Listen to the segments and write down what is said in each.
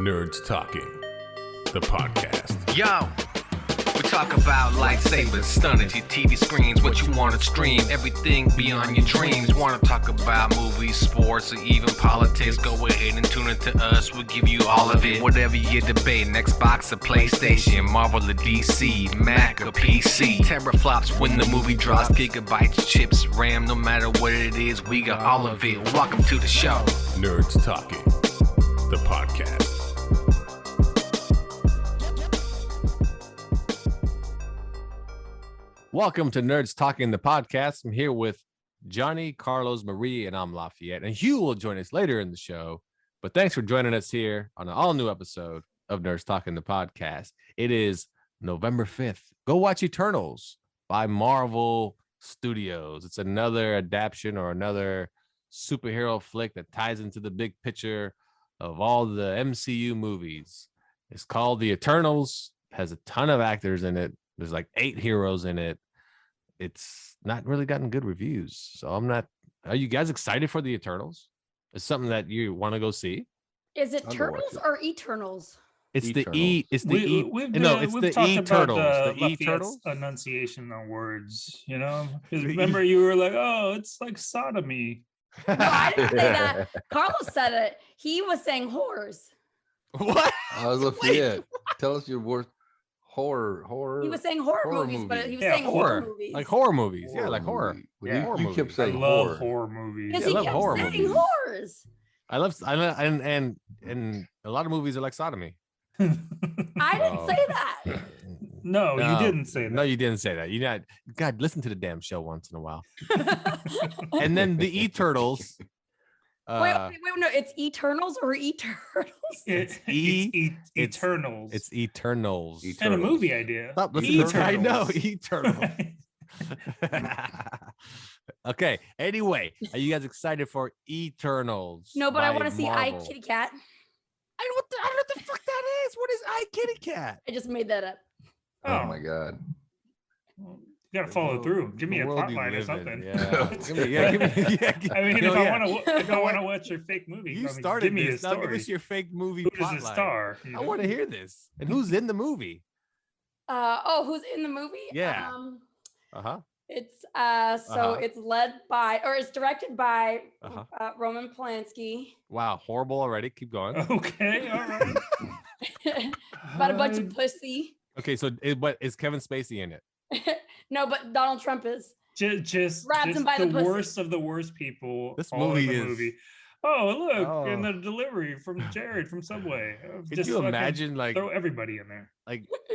Nerds Talking, the podcast. Yo, we talk about lightsabers, stunning your TV screens, what you want to stream, everything beyond your dreams. Want to talk about movies, sports, or even politics? Go ahead and tune into us. We'll give you all of it. Whatever you're debating, Xbox or PlayStation, Marvel or DC, Mac or PC. Teraflops when the movie drops, gigabytes, chips, RAM, no matter what it is, we got all of it. Welcome to the show. Nerds Talking, the podcast. Welcome to Nerds Talking, the podcast. I'm here with Johnny, Carlos, Marie, and I'm Lafayette. And Hugh will join us later in the show. But thanks for joining us here on an all-new episode of Nerds Talking, the podcast. It is November 5th. Go watch Eternals by Marvel Studios. It's another adaptation or another superhero flick that ties into the big picture of all the MCU movies. It's called The Eternals. It has a ton of actors in it. There's like 8 heroes in it. It's not really gotten good reviews. So I'm not. Are you guys excited for the Eternals? It's something that you want to go see. Is it Turtles or Eternals? It's Eternals. the E. It's the E. We've No, it's the talked Eternals. about, The Eternals. Enunciation on words, you know. Because remember, you were like, "Oh, it's like sodomy." No, I didn't say that. Carlos said it. He was saying whores. What? I was Lafayette. Tell us your worst horror. He was saying horror movies, but he was saying horror movies. Like horror movies. Yeah, like horror. movie. Yeah. Horror You kept movies. I saying love horror. horror movies. Because I he love kept horror saying movies. whores. I love and a lot of movies are like sodomy. I didn't say that. No, you didn't say that. No, you didn't say that. You not. God, listen to the damn show once in a while. And then the E-Turtles. Wait, no, it's Eternals or E-Turtles? It's It's Eternals. It's Eternals. and a movie idea. Stop listening to- I know Eternals. Eternals. Okay. Anyway, are you guys excited for Eternals? No, but I by want to see Marvel? Kitty Cat. I don't know what the fuck that is. What is Kitty Cat? I just made that up. Oh my god. You gotta follow through. Give me a The world you plot line or live in. something. Yeah. Give me, yeah. I mean, No, if I want to watch your fake movie, You I mean, started give me a this. Now give story. us your fake movie Who does plot it line. star? I want to hear this. And who's in the movie? Who's in the movie? Yeah. Uh-huh. It's Uh-huh. it's led by, or it's directed by Uh-huh. Roman Polanski. Wow, horrible already. Keep going. Okay, all right. About a bunch of pussy. Okay, so but is Kevin Spacey in it? No, but Donald Trump is. Just Grabs him by the pussy. worst of the worst people. This all in movie the is- movie. Oh, look, in Oh. the delivery from Jared from Subway. Could Just you fucking imagine like throw everybody in there?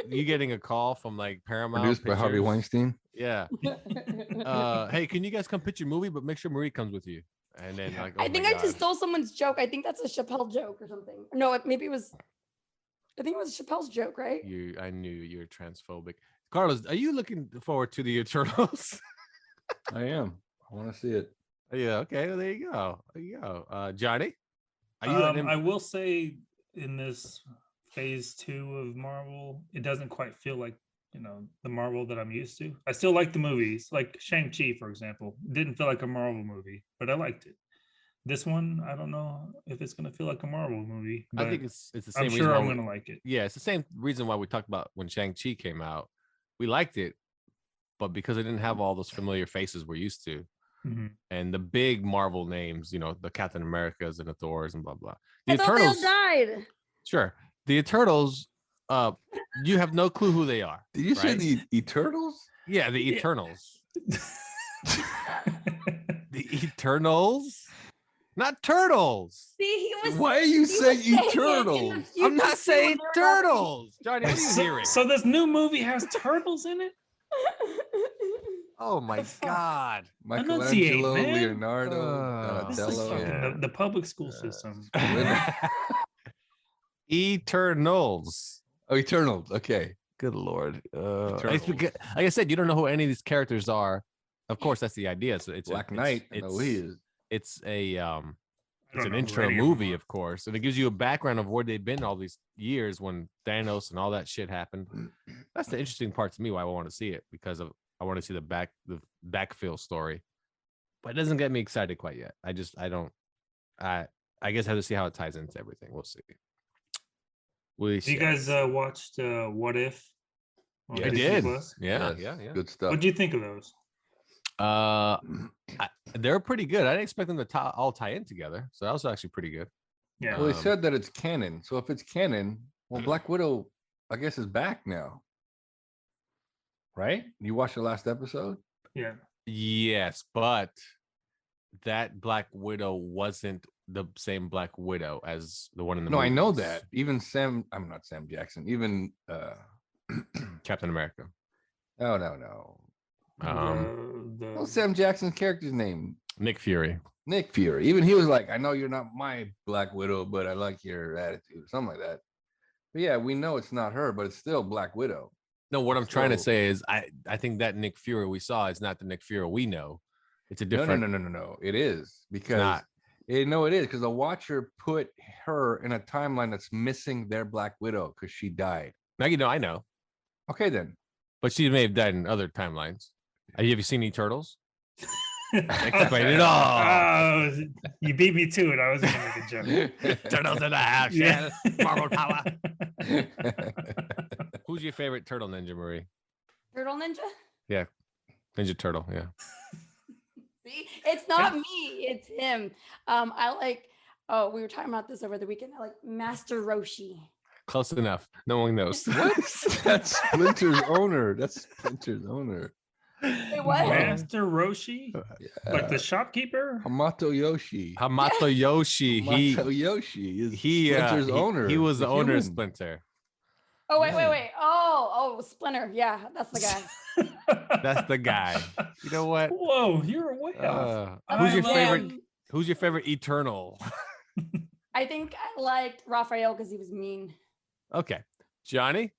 you getting a call from like Paramount Produced by Harvey Pictures? Weinstein. Yeah. Hey, can you guys come pitch your movie, but make sure Marie comes with you? And then like, I oh think my I just God. stole someone's joke. I think that's a Chappelle joke or something. No, maybe it was. I think it was Chappelle's joke, right? I knew you were transphobic. Carlos, are you looking forward to the Eternals? I am. I want to see it. Yeah. Okay. Well, there you go. There you go. Johnny, are you? I will say in this phase 2 of Marvel, it doesn't quite feel like, the Marvel that I'm used to. I still like the movies, like Shang-Chi, for example. Didn't feel like a Marvel movie, but I liked it. This one, I don't know if it's going to feel like a Marvel movie. I But think it's the same. I'm reason sure why I'm we- going to like it. Yeah, it's the same reason why we talked about when Shang-Chi came out. We liked it, but because it didn't have all those familiar faces we're used to, Mhm. and the big Marvel names, the Captain Americas and the Thors and blah blah. The I thought they all died. Sure. The Eternals, you have no clue who they are. Did you say Right. the Eternals? Yeah, the Yeah. Eternals. The Eternals, not turtles. See, he was. Why are you he saying was saying it in the Eternals? I'm future not too, saying and they were not- turtles. Johnny, what are you hearing? So this new movie has turtles in it? Oh my God. Enunciate, Michelangelo, man. Leonardo, This is Donatello. fucking the public school system. Eternals. Oh, Eternals. Okay. Good Lord. It's Eternals. because, like I said, you don't know who any of these characters are. Of course, that's the idea. So it's Black Knight. I know who he is. It's a I it's don't an know intro who any of them movie, are. of course, and it gives you a background of where they've been all these years when Thanos and all that shit happened. That's the interesting part to me why I want to see it, because I want to see the backfill story, but it doesn't get me excited quite yet. I guess I have to see how it ties into everything. We'll see. We You guys watched What If? on I Disney did. Plus? Yeah, Yes, yeah. Good stuff. What'd you think of those? They're pretty good. I didn't expect them to all tie in together, so that was actually pretty good. Yeah. Well, they Um, said that it's canon. So if it's canon, well, Black Widow, I guess, is back now. Right? You watched the last episode? Yeah. Yes, but that Black Widow wasn't the same Black Widow as the one in the No, I know movies. that. I'm not Sam Jackson. Even Captain America. no. What's Sam Jackson's character's name? Nick Fury. Nick Fury. Even he was like, I know you're not my Black Widow, but I like your attitude, something like that. But yeah, we know it's not her, but it's still Black Widow. No, what I'm trying to So- say is I think that Nick Fury we saw is not the Nick Fury we know. It's a No, different. no. It is because not. it is because the Watcher put her in a timeline that's missing their Black Widow because she died. Now I know, Okay, then. but she may have died in other timelines. Have you seen any turtles? Explain it all. Oh, you beat me to it. I was going to make a joke. Turtles in the house. Yeah. Marvel power. Who's your favorite turtle ninja, Marie? Turtle Ninja? Ninja Turtle, yeah. See, it's not me, it's him. I like. Oh, we were talking about this over the weekend. I like Master Roshi. Close enough. No one knows. What? That's Splinter's owner. Wait, what? Master Roshi? Like the Yeah. shopkeeper? Hamato Yoshi. Hamato Yoshi. Hamato Yoshi is Splinter's owner. He was the owner of human. Splinter. Oh, wait. Yeah. Oh, Splinter. Yeah, that's the guy. That's the guy. You know what? Whoa, you're way off. Who's your I favorite? Um, Who's your favorite Eternal? I think I liked Raphael because he was mean. Okay, Johnny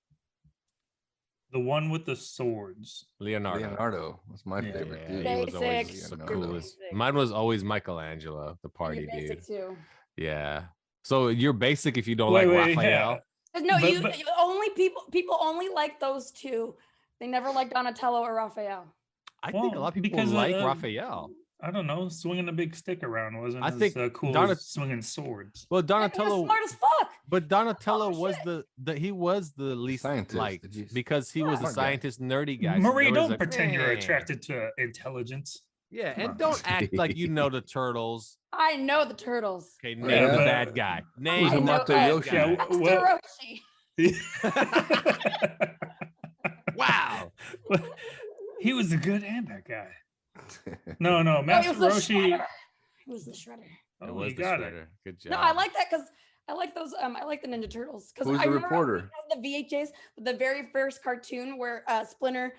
The one with the swords. Leonardo. That's my Yeah. favorite. Yeah, dude. he was always Basic. the Leonardo. coolest. Basic. Mine was always Michelangelo, the You're party basic dude. too. Yeah. So you're basic if you don't Wait, like wait, Raphael. yeah. 'Cause no, But- you only people only like those two. They never like Donatello or Raphael. I think a Well, lot of people because, like Raphael. I don't know. Swinging a big stick around wasn't I think as cool Donna- as swinging swords. Well, Yeah, he was Donatello, smart as fuck. but Donatello Oh, was shit. he was the least Scientist. liked Did you- because he was a Smart guy. scientist, nerdy guy. So Marie, there was don't a- pretend you're Eh. attracted to intelligence. Yeah, Come and on. don't act like you know the turtles. I know the turtles. Okay, name Yeah, the but- bad guy. Name Who's the Hamato bad Yoshi? guy. Yeah, Master well- Roshi. Wow. He was the good and bad guy. No, No, Master he was the Roshi. shredder. He was the shredder. It Oh, was you the got it. shredder. Good job. No, I like that because I like those. I like the Ninja Turtles because Who's I the remember reporter? the VHS, the very first cartoon where Splinter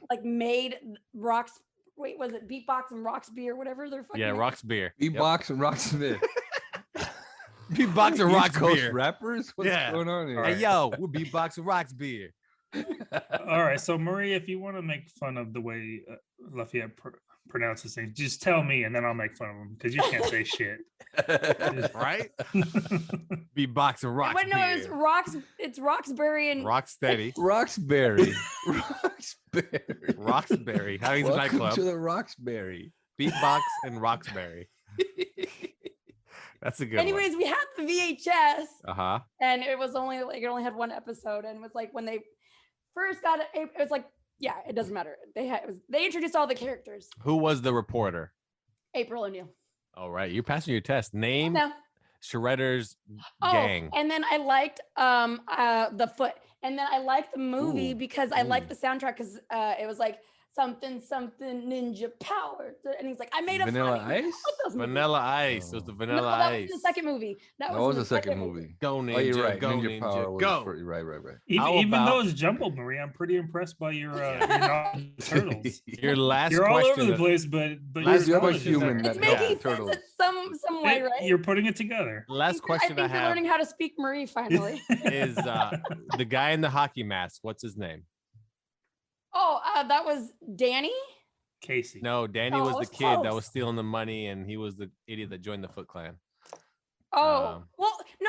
like made rocks. Wait, was it Beatbox and Roxby or whatever they're fucking? Yeah, named? Rock's beer. Beatbox and Rocksmith. Beatbox and East Rock's Coast beer. rappers? What's Yeah. going on here? Hey, yo, we're Beatbox and Rock's beer. All right, so Marie, if you want to make fun of the way Lafayette pronounces things, just tell me, and then I'll make fun of him because you can't say shit. Right? Beatbox and Rock's Wait, no, beer. it was Rocks. It's Roxbury and Rocksteady. Roxbury. Roxbury. Roxbury. How is the Welcome nightclub? to the Roxbury. Beatbox and Roxbury. That's a good Anyways, we had the VHS, one. Uh-huh. and it was only like it only had one episode, and it was like when they first got it, it was like it doesn't matter. They introduced all the characters. Who was the reporter? April O'Neil. All right, you're passing your test. Name No. Shredder's Oh, gang. and then I liked the Foot, and then I liked the movie Ooh, because I liked ooh. the soundtrack because it was like something ninja power, and he's like, I made a Vanilla funny. I Ice? like those movies. Vanilla Ice. It was the Oh. Vanilla No, that was Ice. in the second movie. That in was the second movie. Go Ninja, Oh, you're right. go Ninja Power was go. right. How Even though about- it's jumbled, Marie, I'm pretty impressed by your knowledge of turtles. Your last You're all question. over the place, but Last your the other knowledge is human It's that everywhere. making helped sense turtles. some way, right? You're putting it together. Last question I think you're have learning how to speak Marie finally. is the guy in the hockey mask. What's his name? Oh, that was Danny. Casey. No, Danny Oh, was it the was kid that close. was stealing the money, and he was the idiot that joined the Foot Clan. Oh, Um, well, no,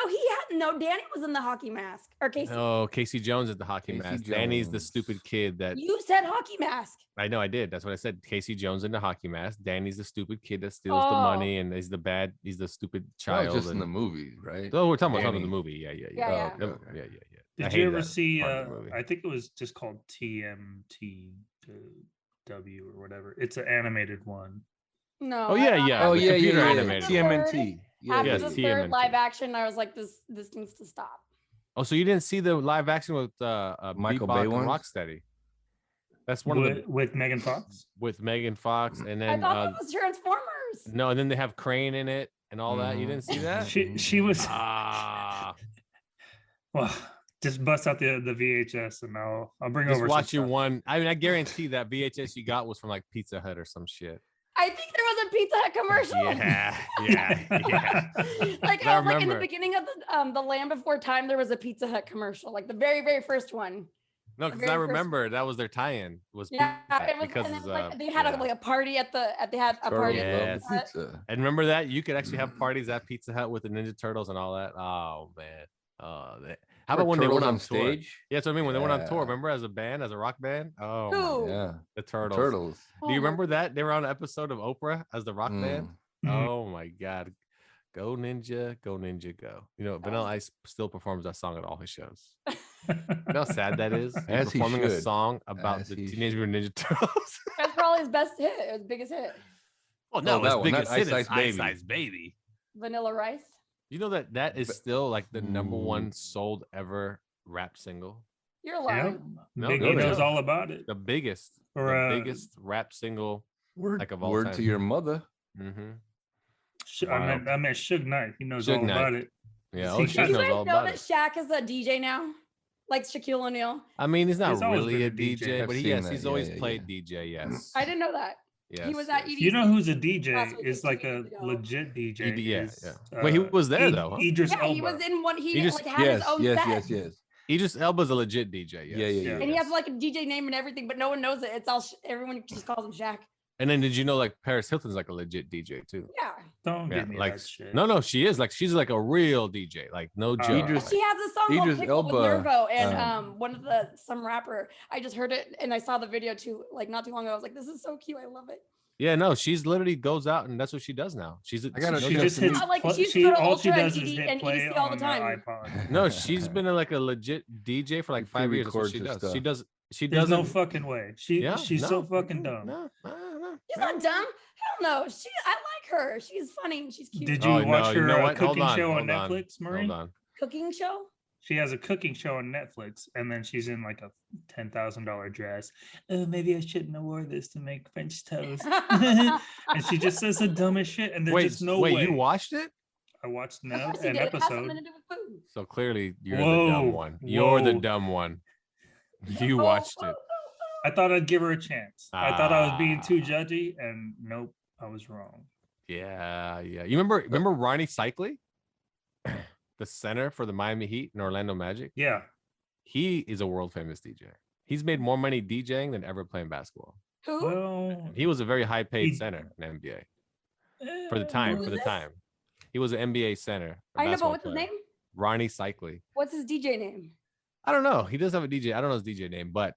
Danny was in the hockey mask. Or Casey. Oh, Casey Jones is the hockey Casey mask. Danny's the Jones. stupid kid that You said hockey mask. I know I did. That's what I said. Casey Jones in the hockey mask. Danny's the stupid kid that steals the Oh. money and he's the stupid That child. was just in and- the movies, right? Oh, we're talking about Danny. the movie. Yeah. Yeah, Oh, yeah. okay, okay. Yeah. I Did hated you ever that see? part of the movie. I think it was just called TMT W or whatever. It's an animated one. No. Oh, yeah. Oh the yeah, computer yeah, yeah. animated. TMNT. Yeah, After Yes, the yeah, third TMNT. live action, I was like, this needs to stop. Oh, so you didn't see the live action with Michael Bebop Bay and ones? Rocksteady? That's one of the With Megan Fox. with Megan Fox, and I then thought that was Transformers. no, and then they have Crane in it and all that. You Mhm. didn't see that? She was Ah, well. Just bust out the VHS and I'll bring just over. watch some your stuff. one. I mean, I guarantee that VHS you got was from like Pizza Hut or some shit. I think there was a Pizza Hut commercial. Yeah. Like I I was like in the remember. beginning of the Land Before Time, there was a Pizza Hut commercial, like the very, very first one. No, because very I first- remember that was their tie-in. Was Yeah, Pizza Hut it was, because and then, it's, like they had yeah. a party at they had a party. Turtles At love Yes. the pizza. And remember that you could actually have parties at Pizza Hut with the Ninja Turtles and all that. Oh man. How about Or when they went Turtles on on tour? stage? Yeah, that's what I mean. When they went on tour, Yeah. remember as a band, as a rock band? Oh, my- Who? Yeah, the the Turtles. turtles. Oh Do you my- remember that? They were on an episode of Oprah as the rock band. Mm. Mhm. Oh my God. Go Ninja, go. You know, Vanilla Ice still performs that song at all his shows. You know how sad that is? He's As he performing a should. song about As the he Teenage should. Mutant Ninja Turtles. That's probably his best hit. His biggest hit. Oh no, that his one, biggest not hit is Ice Ice Ice Baby. Ice Baby. Vanilla Rice. You know that is still like the number Ooh. one sold ever rap single. You're Yep. lying. No, Biggie no, knows no. all about it. The biggest, Or, the biggest rap single. Word, Like of all word time. to your mother. Mm-hmm. I meant Suge Knight. He knows Suge all Knight. about it. Yeah, He oh, got- she Do you knows guys all know about that it. Shaq is a DJ now? Like Shaquille O'Neal? I mean, he's not He's always really a been a DJ. DJ, I've but seen yes, that. he's Yeah, always yeah, played DJ. Yes. I didn't know that. Yes, He was at yes. EDC. You know who's a Last DJ? week Is or like 2 a weeks ago. legit DJ. Yeah, is, yeah. Wait, he was there, though, huh? Idris Yeah, he Elba. was in one. He He just- like had Yes, his own yes, set. yes, yes. Idris Elba's a legit DJ. Yes. Yeah. And he has like a DJ name and everything, but no one knows it. It's all everyone just calls him Shaq. And then did you know like Paris Hilton's like a legit DJ too? Yeah. Don't Yeah, give me like that shit. no, she is like she's like a real DJ, like no joke. Idris- She has a song called Idris Pickle with Elba, Nervo and um, some rapper. I just heard it and I saw the video too, like not too long ago. I was like, this is so cute. I love it. Yeah, no, she's literally goes out and that's what she does now. She's I gotta- She Yeah, just to me- hits. Not like pl- she used to she go to all she Ultra does and is ED hit and play EDC all the on time. iPod. no, she's been like a legit DJ for like She 5 years. That's what she pre-records does. her stuff. She There's doesn't. no fucking way. She's so fucking dumb. No. She's not dumb. Hell no. I like her. She's funny and she's cute. Did you Oh, watch no, you her know what? Hold cooking on, show on hold on, Netflix, Marie? Hold on. Cooking show? She has a cooking show on Netflix, and then she's in like a $10,000 dress. Oh, maybe I shouldn't have wore this to make French toast. And she just says the dumbest shit, and there's Wait, just no wait, way. you watched it? I watched Of course he an did. It has something episode. to do with food. So clearly you're the Whoa, dumb one. You're the whoa. dumb one. You Oh, watched oh, it. I thought I'd give her a chance. I thought I was being Ah. too judgy, and nope, I was wrong. Yeah. You remember Ronnie Cycli? The center for the Miami Heat and Orlando Magic? Yeah. He is a world famous DJ. He's made more money DJing than ever playing basketball. Who? Well, He was a very high paid He- center in the NBA for the eh, time. Who For is the this? time, he was an NBA center. a I know, but basketball what's his player. name? Ronnie Cycli. What's his DJ name? I don't know. He does have a DJ. I don't know his DJ name, but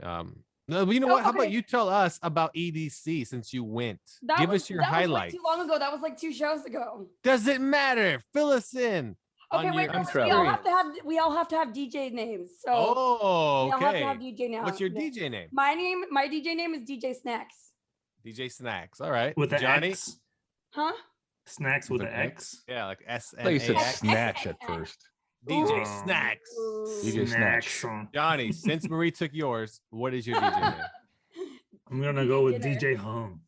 no. But you know what? How about okay. you tell us about EDC since you went? That Give was, us your that was, like, highlights. too long ago. That was like 2 shows ago. Does it matter? Fill us in. Okay, on wait, your no, we all have to have DJ names. So Oh, we all have to okay. have DJ now. What's your DJ name? My DJ name is DJ Snacks. DJ Snacks. All right. with the Johnny. X. Huh? Snacks with With an an X. Yeah, like S I N thought you A said X. snatch at first. DJ Oh. Snacks. DJ Snatch. Snacks. Johnny, since Marie took yours, what is your DJ name? I'm gonna go with Dinner. DJ Hung.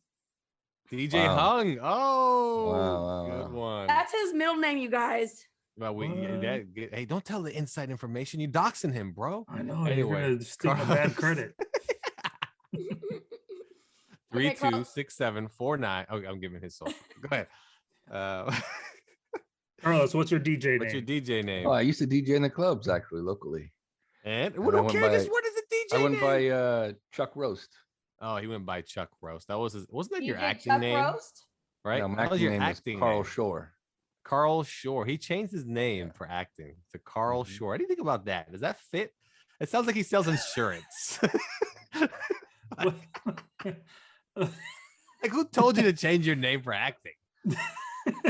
DJ Wow. Hung. Oh, Wow. good one. That's his middle name, you guys. Well, What? hey, don't tell the inside information. You doxing him, bro. I know. Anyway, You're gonna steal my bad credit. 326749. Oh, I'm giving his social. Go ahead. Carlos, what's your DJ What's your name? DJ name? Oh, I used to DJ in the clubs actually locally. And I we don't went care. by- What is the DJ I went name? by Chuck Roast. Oh, he went by Chuck Roast. That was his. Wasn't that your DJ acting Chuck name? Roast? Right. No, my that was acting your name was acting Carl name. Shore. Carl Shore. He changed his name for acting to Carl Mhm. Shore. What do you think about that? Does that fit? It sounds like he sells insurance. Like, who told you to change your name for acting?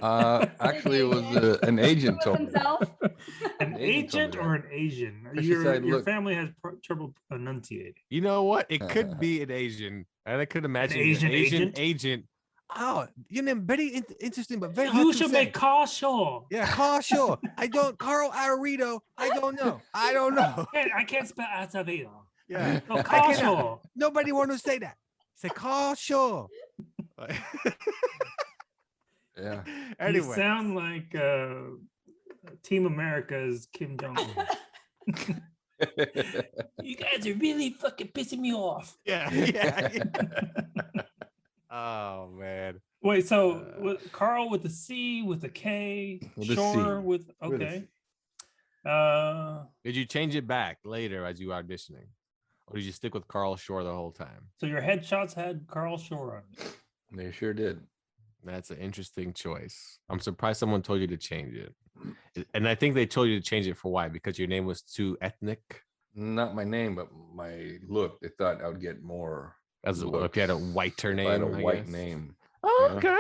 Actually, it was an agent told me. himself. An An agent told me agent that. or an Asian? She Your said, your "Look." family has trouble enunciating. You know what? It could be an Asian, and I could imagine an Asian agent? agent. Oh, your name very interesting, but very hard You to should say. make Carl Shaw. Yeah, Carl Shore. Carl Arito. I don't know. I can't spell Acevedo. Yeah. No, I Carl cannot- Shaw. Nobody want to say that. Say Carl Shore. Yeah. You Anyway. sound like Team America's Kim Jong Un. You guys are really fucking pissing me off. Yeah. Oh man. Wait, so Carl with a C, with a K, With a Shore C. with With a okay. C. Did you change it back later as you were auditioning? Or did you stick with Carl Shore the whole time? So your headshots had Carl Shore on it. They sure did. That's an interesting choice. I'm surprised someone told you to change it. And I think they told you to change it for why? Because your name was too ethnic? Not my name, but my look. They thought I would get more. As if you had a whiter if name. I had a I white guess. name. Oh, Yeah. okay.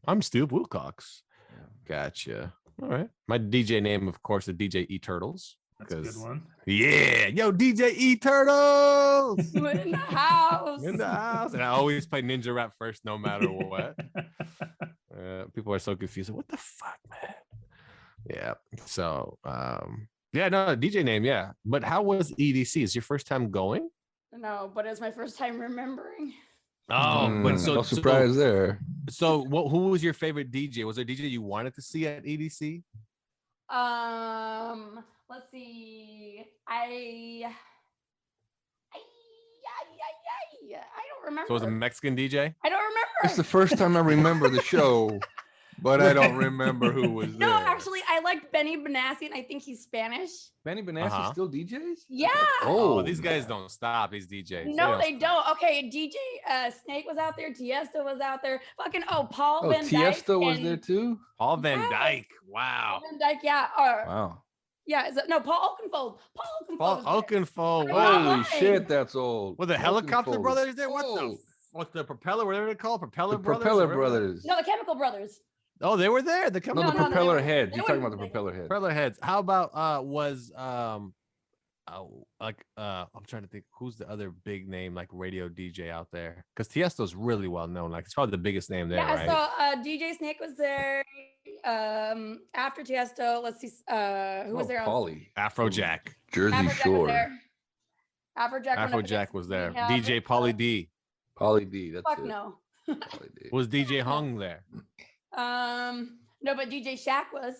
I'm Steve Wilcox. Yeah. Gotcha. All right. My DJ name, of course, is DJ E Turtles. That's a good one. Yeah. Yo, DJ E Turtles. In the house. In the house. And I always play Ninja Rap first, no matter what. People are so confused. What the fuck, man? Yeah. So, yeah, no, DJ name, yeah. But how was EDC? Is your first time going? No, but it's my first time remembering. Oh, but so no surprise there. So, who was your favorite DJ? Was there a DJ you wanted to see at EDC? Let's see. I don't remember. So it was a Mexican DJ? I don't remember. It's the first time I remember the show, but I don't remember who was there. No, actually, I liked Benny Benassi, and I think he's Spanish. Benny Benassi still DJs? Yeah. Oh, these guys don't stop. These DJs. No, they don't. Okay, DJ Snake was out there. Tiesto was out there. Fucking Paul Oh, Van Dyke. Tiesto was there too? Paul Van Yes. Dyke. Wow. Paul Van Dyke, yeah. Wow. Yeah, no, Paul Oakenfold. Paul Oakenfold. I Wow. know. Holy shit, that's old. Were the helicopter Oakenfold. brothers there? Oh, What's the propeller? Whatever they call Propeller the brothers? Propeller or whatever? Brothers. No, the Chemical Brothers. Oh, they were there. The No, Chemical the no, propeller they- heads. they You're talking about wouldn't the be. propeller heads. Propeller heads. How about I'm trying to think who's the other big name like radio DJ out there? Because Tiesto's really well known. Like it's probably the biggest name there, Yeah, right? so DJ Snake was there. After Tiesto, let's see, who was there? Pauly. Afrojack. Jersey Afrojack was Shore. there. Afrojack. Afrojack was there. DJ Pauly D. Pauly D. That's Fuck it. no. Pauly D. Was DJ Hung there? No, but DJ Shaq was.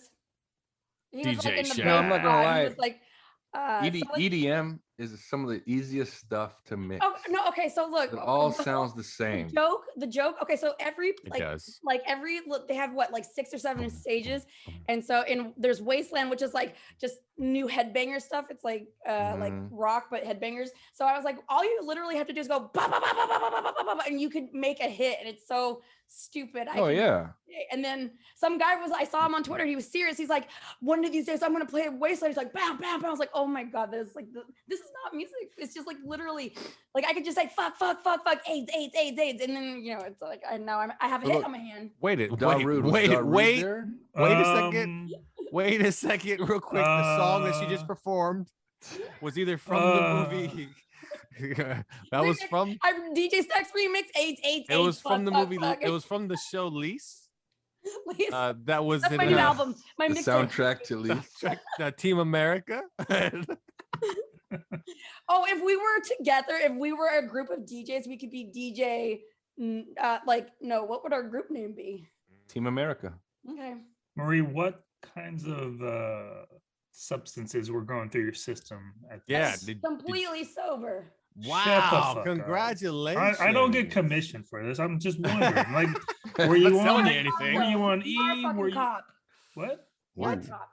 He was DJ in the Shaq. No, I'm not gonna band. lie. He was like, EDM is some of the easiest stuff to mix. oh no, okay, so look. It all the- sounds the same. The joke. Okay, so every It does. they have what, like 6 or 7 stages, and so there's Wasteland, which is like just new headbanger stuff. It's like rock but headbangers. So I was like, all you literally have to do is go ba ba ba ba ba ba ba ba ba ba, and you could make a hit, and it's so stupid. Oh yeah. And then some guy I saw him on Twitter. He was serious. He's like, one of these days I'm gonna play Wasteland. He's like, bam, bam, bam. I was like, oh my god, this is not music. It's just like literally, like I could just say fuck, AIDS, and then it's like I have a hit on my hand. Wait Was Da Rude there? Wait a second, real quick. The song that she just performed was either from the movie. That was from. DJ Stacks remix AIDS. It was from the movie. Fuck. It was from the show Lease. Lease. That was That's in my new album. My The mixtape. soundtrack to Leaf. Team America. Oh, if we were together, if we were a group of DJs, we could be DJ. What would our group name be? Team America. Okay. Marie, what kinds of substances were going through your system at Yeah. this? Completely sober. Shut the Wow! fuck up. Congratulations. I don't get commission for this. I'm just wondering. Like, were I'm you not selling on you anything. Were you on You're a E? fucking Were you cop. what? You're a What? cop.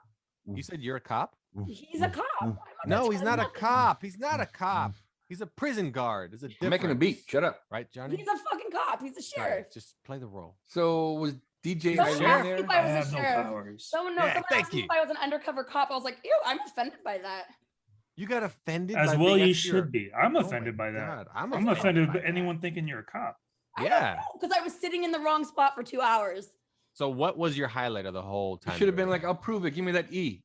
You said you're a cop? He's a cop. I'm No, he's not a nothing. cop. He's not a cop. He's a prison guard. There's a I'm making a difference. beat. Shut up. Right, Johnny? He's a fucking cop. He's a Right, sheriff. just play the role. So was DJ Someone Eileen asked me there. if I was a have no sheriff. powers. Someone asked me if I was an undercover cop. I was like, ew, I'm offended by that. You got offended As by well, being you extra- should be. I'm Oh offended my by that. God, I'm offended offended by by that. anyone thinking you're a cop. Yeah. Because I was sitting in the wrong spot for 2 hours. So what was your highlight of the whole You time? should have been you like, I'll prove it. Give me that E.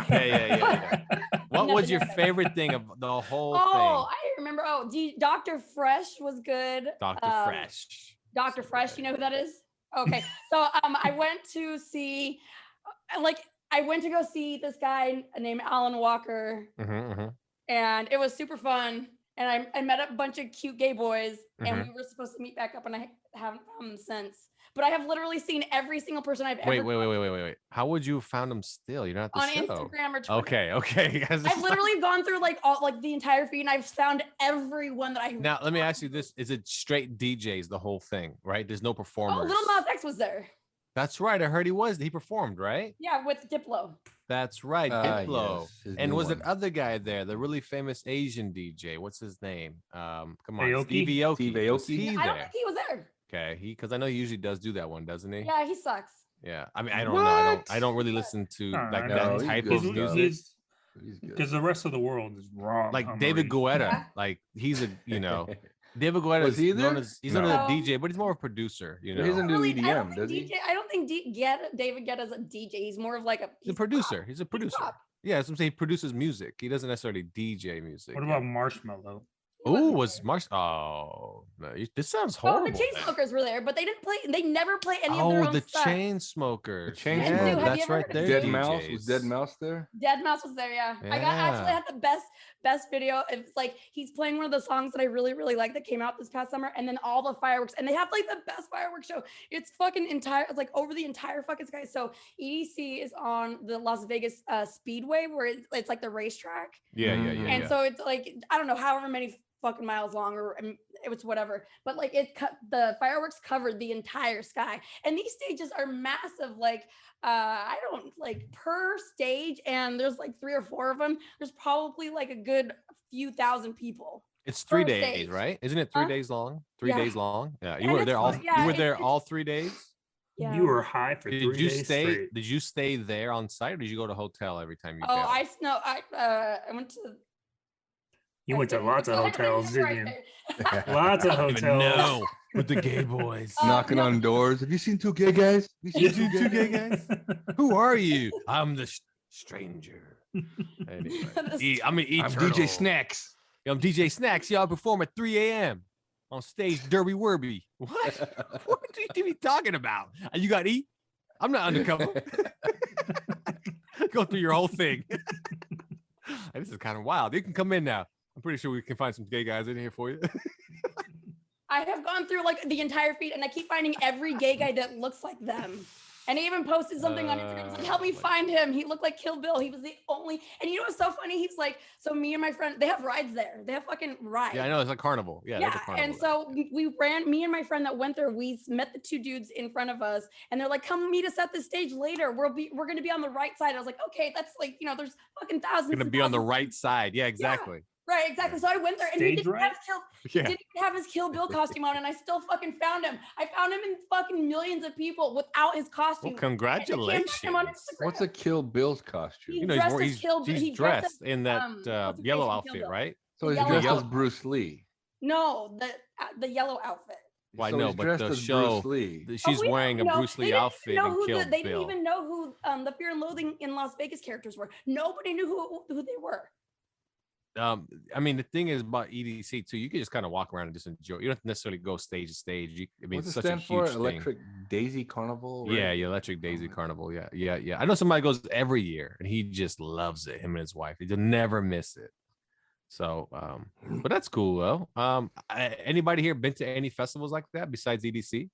Yeah. What No, was your no, no. favorite thing of the whole Oh, thing? I remember. Oh, Dr. Fresh was good. Dr. Fresh. Dr. Fresh, you know who that is? Okay. So I went to see, I went to go see this guy named Alan Walker, and it was super fun. And I met a bunch of cute gay boys, and we were supposed to meet back up, and I haven't found them since. But I have literally seen every single person I've ever. Wait. How would you have found them still? You're not the on show. Instagram or Twitter. Okay. I've literally gone through the entire feed, and I've found everyone that I. Now let me ask you this: is it straight DJs the whole thing, right? There's no performers. Oh, Little Nas X was there. That's right. I heard he was. He performed, right? Yeah, with Diplo. That's right, Diplo. Yes, his And new was one. that other guy there, the really famous Asian DJ? What's his name? Come on, Aoki? Steve Aoki. Steve Was Aoki? he I don't there? think he was there. Okay, because I know he usually does do that one, doesn't he? Yeah, he sucks. Yeah. I mean, I don't know. What? I don't really listen to No, like I that know. he's type good of stuff. music. He's good. Because the rest of the world is wrong. Like David Guetta, Yeah. like he's a David Guetta Was is he known there? as he's No. not a DJ, but he's more of a producer. You know, He doesn't do Really, I don't EDM, think does he? DJ. I don't think David Guetta's a DJ. He's more of like a. he's a producer. He's a producer. pop. Yeah, that's what I'm saying. He produces music. He doesn't necessarily DJ music. What about Marshmallow? Oh, was Marsh? Oh, no, this sounds Oh, horrible. the Chainsmokers were there, but they didn't play. They never play any of their Oh, own the stuff. chain smokers. The Chainsmokers. Yeah, Have you that's ever right heard of there. Dead Mouse. Was DJs. Dead Mouse there? Dead Mouse was there, yeah. I actually had the best video. It's like he's playing one of the songs that I really like that came out this past summer, and then all the fireworks, and they have like the best fireworks show. It's fucking entire. It's like over the entire fucking sky. So EDC is on the Las Vegas Speedway, where it's like the racetrack, Yeah. and so it's like I don't know however many fucking miles long, or it was whatever, but like the fireworks covered the entire sky, and these stages are massive, like I don't like per stage, and there's like 3 or 4 of them. There's probably like a good few thousand people. It's 3 per days, stage. right? Isn't it 3 Huh? days long? 3 Yeah. days long. Yeah, you And were it's there all. fun. Yeah, you were it's- there it's- all 3 days. Yeah. You were high for 3 Did you days stay? straight. Did you stay there on site, or did you go to a hotel every time you? Oh, bailed? I went to. You went to lots of hotels, didn't you? Lots of I don't even hotels. know with the gay boys. Knocking no. on doors. Have you seen 2 gay guys? Have you seen two gay guys? Who are you? I'm the stranger. Anyway, I'm an I'm DJ Snacks. I'm DJ Snacks. Y'all perform at 3 a.m. on stage. Derby Werby. What? What are you even talking about? And you got E? I'm not undercover. Go through your whole thing. This is kind of wild. You can come in now. I'm pretty sure we can find some gay guys in here for you. I have gone through like the entire feed, and I keep finding every gay guy that looks like them. And he even posted something on Instagram. He's like, help me find him. He looked like Kill Bill. He was the only. And you know what's so funny? He's like, so me and my friend, they have rides there. They have fucking rides. Yeah, I know. It's like carnival. Yeah, there's a carnival And there. so we ran, me and my friend that went there, we met the 2 dudes in front of us, and they're like, come meet us at the stage later. We're going to be on the right side. I was like, okay, that's like, there's fucking thousands. Gonna and be on the thousands. right side. Yeah, exactly. Right, exactly. So I went there, and he Stage didn't have right? Yeah. didn't even have his Kill Bill costume on, and I still fucking found him. I found him in fucking millions of people without his costume. Well, congratulations. And I can't find him on Instagram. What's a Kill Bill's costume? He You know, dressed as he's Kill Bill. He dressed dressed as, in that what's his yellow face from Kill outfit, Bill. right? So he's yellow dressed as outfit. Bruce Lee. No, the yellow outfit. Well, I So know, he's but dressed the as show, Bruce Lee. she's we wearing a don't know. Bruce Lee They didn't outfit know and who Kill they didn't Bill. even know who the Fear and Loathing in Las Vegas characters were. Nobody knew who they were. I mean, the thing is about EDC too. You can just kind of walk around and just enjoy. You don't have to necessarily go stage to stage. I mean, What's it's it such a stand for? huge thing. Electric Daisy Carnival? Right? Yeah, Electric Daisy my Carnival. Yeah. I know somebody goes every year, and he just loves it. Him and his wife, he'll never miss it. So, but that's cool though. Anybody here been to any festivals like that besides EDC?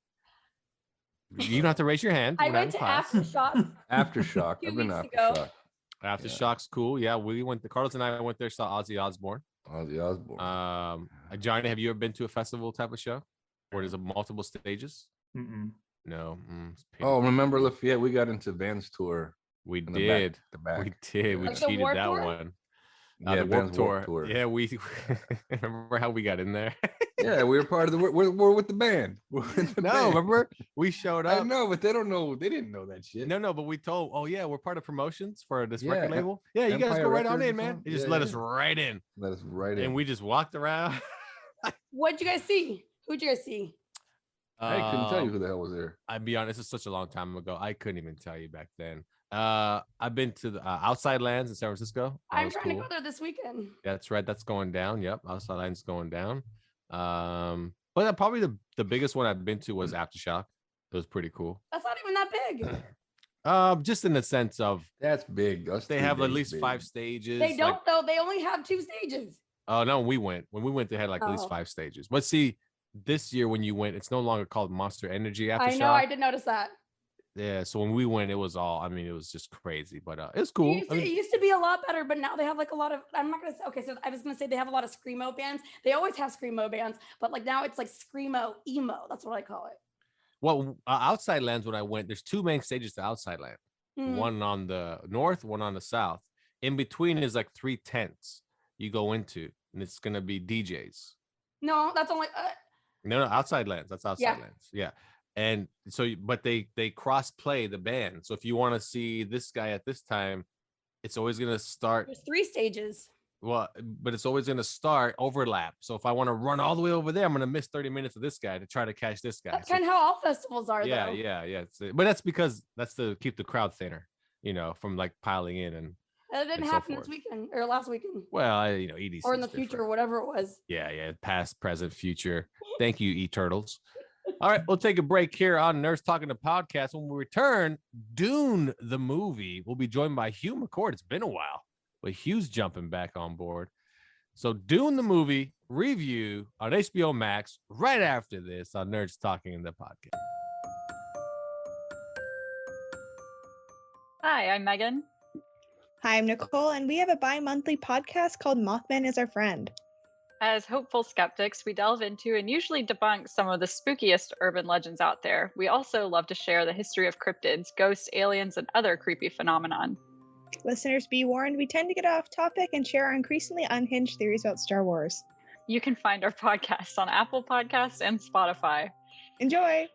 You don't have to raise your hand. I We're went not to in class. Aftershock. Aftershock. Few I've been to weeks ago. Aftershock. Aftershock's cool. Yeah, we went. Carlos and I went there. Saw Ozzy Osbourne. Ozzy Osbourne. Johnny, have you ever been to a festival type of show where there's multiple stages? Mm-mm. No. It's Oh, remember Lafayette? We got into Van's tour. we in did. The back. We did. We Like the cheated Warped that Tour? one. Yeah, The Van's Warped Warped Tour. Yeah, we remember how we got in there. Yeah, we were part of the. We're with the band. We're with the No, band. remember we showed I up. know, but they don't know. They didn't know that shit. No, but we told. Oh yeah, we're part of promotions for this record Yeah, label. Yeah, you guys Empire go right on Records or in, man. something? They just Yeah, let yeah. us right in, Let us right in. and we just walked around. What'd you guys see? Who'd you guys see? I couldn't tell you who the hell was there. I'd be honest, it's such a long time ago. I couldn't even tell you back then. I've been to the Outside Lands in San Francisco. That I'm was trying to cool. go there this weekend. That's right. That's going down. Yep. Outside Lands going down. But probably the biggest one I've been to was Aftershock. It was pretty cool. That's not even that big. Just in the sense of That's big. they have at least 5 stages. They don't though. They only have 2 stages. Oh no, when we went, they had like at least 5 stages. But see, this year when you went, it's no longer called Monster Energy Aftershock. I know. I did notice that. Yeah, so when we went, it was all. I mean, it was just crazy, but it's cool. It used to be a lot better, but now they have like a lot of. I'm not gonna say. Okay, so I was gonna say they have a lot of screamo bands. They always have screamo bands, but like now it's like screamo emo. That's what I call it. Well, Outside Lands, when I went, there's 2 main stages to Outside Land. One on the north, one on the south. In between is like 3 tents you go into, and it's gonna be DJs. No, that's only. No, Outside Lands. That's Outside Lands. Yeah. And so, but they cross play the band. So if you want to see this guy at this time, it's always going to start. There's 3 stages. Well, but it's always going to start overlap. So if I want to run all the way over there, I'm going to miss 30 minutes of this guy to try to catch this guy. That's kind of how all festivals are. Yeah, though. yeah. But that's because that's to keep the crowd thinner, from like piling in and. That didn't happen this weekend or last weekend. Well, EDC. Or in the future, or whatever it was. Yeah. Past, present, future. Thank you, E-Turtles. All right, we'll take a break here on Nurse Talking the Podcast. When we return, Dune, the movie, we'll be joined by Hugh McCord. It's been a while, but Hugh's jumping back on board. So Dune, the movie review on HBO Max right after this on Nerds Talking the Podcast. Hi, I'm Megan. Hi, I'm Nicole, and we have a bi-monthly podcast called Mothman is Our Friend. As hopeful skeptics, we delve into and usually debunk some of the spookiest urban legends out there. We also love to share the history of cryptids, ghosts, aliens, and other creepy phenomenon. Listeners, be warned, we tend to get off topic and share our increasingly unhinged theories about Star Wars. You can find our podcast on Apple Podcasts and Spotify. Enjoy!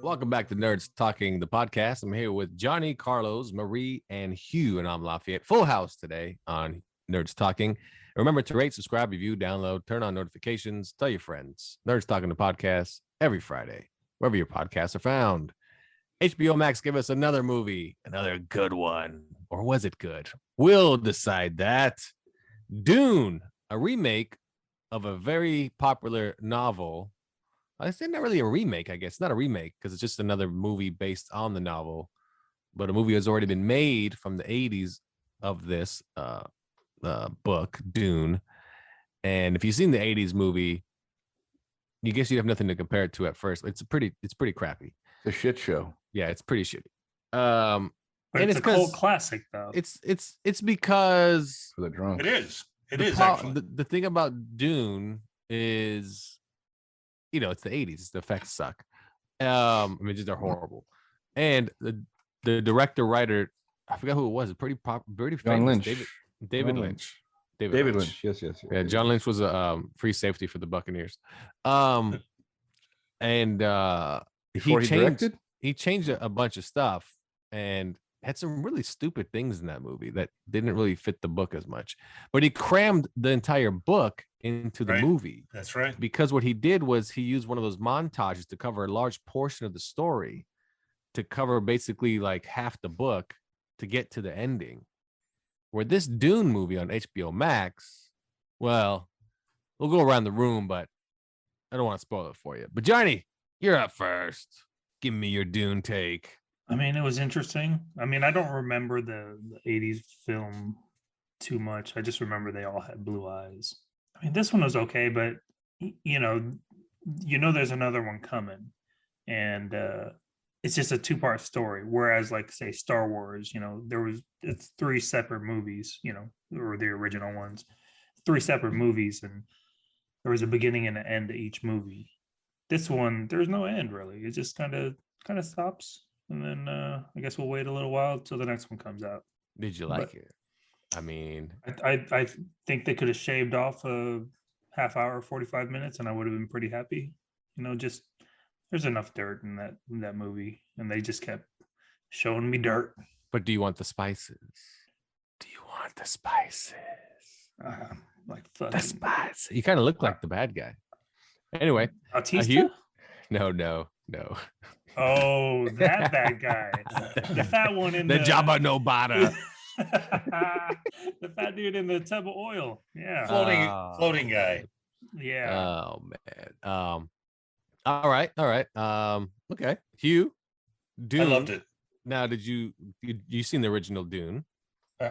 Welcome back to Nerds Talking the Podcast. I'm here with Johnny, Carlos, Marie, and Hugh, and I'm Lafayette. Full house today on Nerds Talking. Remember to rate, subscribe, review, download, turn on notifications, tell your friends. Nerds Talking the Podcast every Friday, wherever your podcasts are found. HBO Max gave us another movie, another good one. Or was it good? We'll decide that. Dune, a remake of a very popular novel. I say not really a remake, I guess. Not a remake because it's just another movie based on the novel. But a movie has already been made from the 80s of this book, Dune. And if you've seen the 80s movie, you guess you have nothing to compare it to at first. It's pretty crappy. It's a shit show. Yeah, it's pretty shitty. But and it's a cult classic, though. It's because For the drunk. It is. It the is pro- actually. the thing about Dune is, it's the 80s. The effects suck. I mean, just they're horrible. And the director writer, I forgot who it was. It's pretty famous. John Lynch. David John Lynch. David Lynch. Yes. Yeah, John Lynch was a free safety for the Buccaneers. And Before he directed? He changed a bunch of stuff and had some really stupid things in that movie that didn't really fit the book as much. But he crammed the entire book into the Right. movie. That's right. Because what he did was he used one of those montages to cover a large portion of the story, to cover basically like half the book to get to the ending. Where this Dune movie on HBO Max, well, we'll go around the room, but I don't want to spoil it for you. But Johnny, you're up first. Give me your Dune take. I mean, it was interesting. I mean, I don't remember the 80s film too much. I just remember they all had blue eyes. I mean, this one was okay, but you know there's another one coming. And it's just a 2-part story. Whereas, like, say, Star Wars, it's 3 separate movies, or the original ones, 3 separate movies, and there was a beginning and an end to each movie. This one, there's no end really. It just kind of stops, and then I guess we'll wait a little while till the next one comes out. Did you like it? I mean, I think they could have shaved off half hour, 45 minutes, and I would have been pretty happy. Just there's enough dirt in that movie, and they just kept showing me dirt. But do you want the spices? Do you want the spices? Like The fucking spices. You kind of look like the bad guy. Anyway, Bautista? Hugh? No. Oh, that bad guy. The fat one in the Jabba no Bada. The fat dude in the tub of oil. Yeah. Floating guy. Yeah. Oh man. All right. Okay. Hugh, Dune. I loved it. Now, did you seen the original Dune?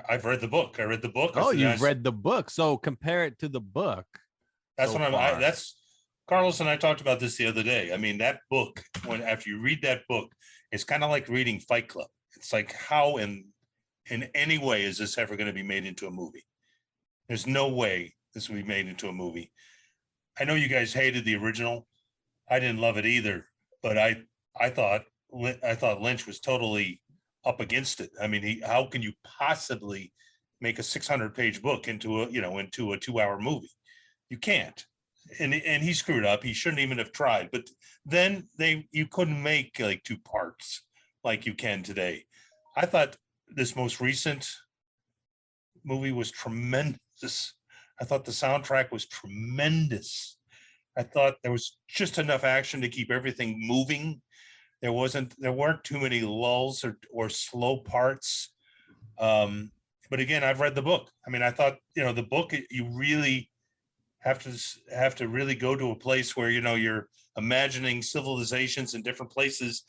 I've read the book. I read the book. Oh, you've read the book. So compare it to the book. That's so what far. that's Carlos and I talked about this the other day. I mean, that book, after you read that book, it's kind of like reading Fight Club. It's like, how in any way is this ever going to be made into a movie? There's no way this will be made into a movie. I know you guys hated the original. I didn't love it either, but I thought Lynch was totally up against it. I mean, how can you possibly make a 600-page book into a 2-hour movie? You can't. And he screwed up. He shouldn't even have tried. But then you couldn't make like 2 parts like you can today. I thought this most recent movie was tremendous. I thought the soundtrack was tremendous. I thought there was just enough action to keep everything moving. There weren't too many lulls or slow parts. But again, I've read the book. I mean, I thought, the book, you really have to really go to a place where, you're imagining civilizations in different places